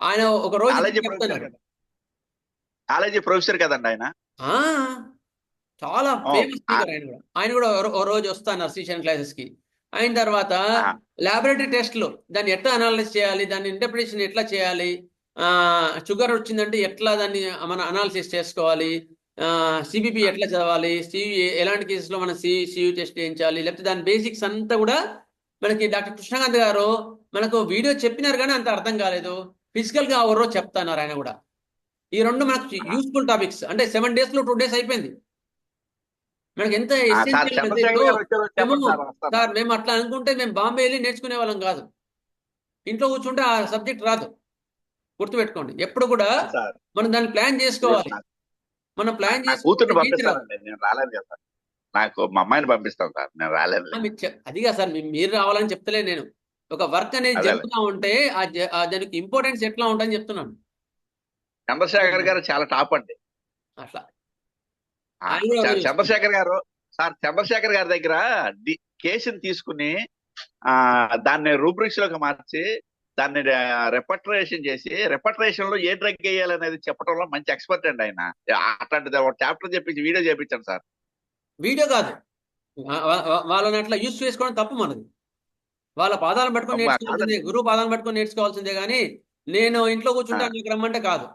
ఆయన ఒక రోజు కాలేజీ ప్రొఫెసర్ కదండి ఆయన. చాలా ఫేమస్ స్పీకర్ ఆయన కూడా. ఆయన కూడా ఓ రోజు వస్తాను సీషన్ క్లాసెస్ కి. అయిన తర్వాత ల్యాబొరేటరీ టెస్ట్లు, దాన్ని ఎట్లా అనాలిసిస్ చేయాలి, దాన్ని ఇంటర్ప్రిటేషన్ ఎట్లా చేయాలి, షుగర్ వచ్చిందంటే ఎట్లా దాన్ని మన అనాలిసిస్ చేసుకోవాలి, సిబిపి ఎట్లా చదవాలి, సివి ఎలాంటి కేసులో మనం సియు టెస్ట్ చేయించాలి, లేకపోతే దాని బేసిక్స్ అంతా కూడా మనకి డాక్టర్ కృష్ణకాంత్ గారు మనకు వీడియో చెప్పినారు కానీ అంత అర్థం కాలేదు. ఫిజికల్ గా ఎవరో చెప్తున్నారు ఆయన కూడా. ఈ రెండు మనకు యూస్ఫుల్ టాపిక్స్. అంటే 7 days లో 2 days అయిపోయింది. మనకి ఎంత సార్, మేము అట్లా అనుకుంటే మేము బాంబే వెళ్ళి నేర్చుకునే వాళ్ళం కాదు. ఇంట్లో కూర్చుంటే ఆ సబ్జెక్ట్ రాదు. గుర్తుపెట్టుకోండి, ఎప్పుడు కూడా మనం దాన్ని ప్లాన్ చేసుకోవాలి. మనం ప్లాన్ నేను రాలేదు కదా, నాకు మా అమ్మాయిని పంపిస్తాం సార్, నేను రాలేదు. అదిగా సార్, మీరు రావాలని చెప్తలే నేను. ఒక వర్క్ అనేది జరుగుతూ ఉంటే దానికి ఇంపార్టెన్స్ ఎట్లా ఉంటుందని చెప్తున్నాను. చంద్రశేఖర్ గారు చాలా టాప్ అండి అట్లా. చంద్రశేఖర్ గారు సార్, చంద్రశేఖర్ గారి దగ్గర కేసుని తీసుకుని దాన్ని రూబ్రిక్స్ లోకి మార్చి దాన్ని రెపట్రేషన్ చేసి రెపట్రేషన్ లో ఏ డ్రగ్ వేయాలనేది చెప్పడంలో మంచి ఎక్స్పర్ట్ అండి ఆయన. అట్లాంటిది ఒక చాప్టర్ చెప్పించి వీడియో చేయించండి సార్. వీడియో కాదు, వాళ్ళని అట్లా యూజ్ చేసుకోవడం తప్పు మనది. వాళ్ళ పాదాలను పట్టుకొని నేర్చుకోవాల్సిందే, గురువు పాదాలను పట్టుకొని నేర్చుకోవాల్సిందే. కానీ నేను ఇంట్లో కూర్చుంటే అక్కడికి రమ్మంటే కాదు.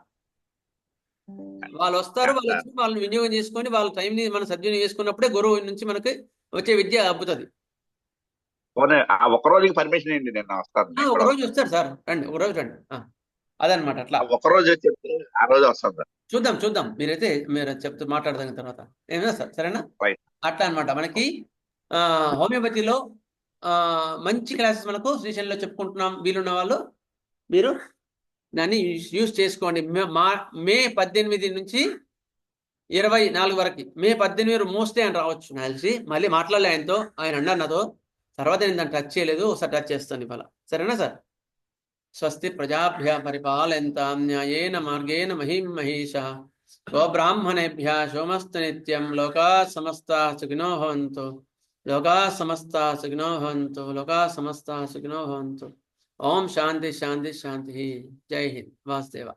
వాళ్ళు వస్తారు, వాళ్ళు వచ్చి వాళ్ళని వినియోగం చేసుకొని వాళ్ళ టైంని మనం సద్వినియోగం చేసుకున్నప్పుడే గురువు నుంచి మనకి వచ్చే విద్య అబ్బుతుంది. ఒక రోజుకి పర్మిషన్ ఏంటి, నేను వస్తాను. ఒక రోజు వస్తారు సార్, రండి, ఒక రోజు రండి. అదనమాట. అట్లా ఒక రోజు చెప్తే ఆ రోజు వస్తాం సార్. చూద్దాం. మీరు చెప్తూ మాట్లాడదాం తర్వాత ఏమైనా సార్, సరేనా? అట్లా అనమాట. మనకి హోమియోపతిలో మంచి క్లాసెస్ మనకు శ్రీశైలంలో చెప్పుకుంటున్నాం. వీలున్న వాళ్ళు మీరు దాన్ని యూజ్ చేసుకోండి. మే 18 నుంచి 24 వరకు. మే 18 మోస్ట్లీ ఆయన రావచ్చు నాకు తెలిసి. మళ్ళీ మాట్లాడలే ఆయనతో, ఆయన అన్నారు నాతో. తర్వాత నేను దాన్ని టచ్ చేయలేదు, ఒకసారి టచ్ చేస్తాను ఇవాళ, సరేనా సార్? స్వస్తి ప్రజాభ్య పరిపాలయంతాం న్యాయేన మార్గేణ మహిం మహిషః గోబ్రాహ్మణేభ్యः శోమస్తు నిత్యం. లోకాः సమస్తాः సుఖినో భవంతు. లోకాः సమస్తాः సుఖినో భవంతు. లోకాः సమస్తాः సుఖినో భవంతు. ఓం శాంతి శాంతి శాంతి. జై హింద్. వాసుదేవ.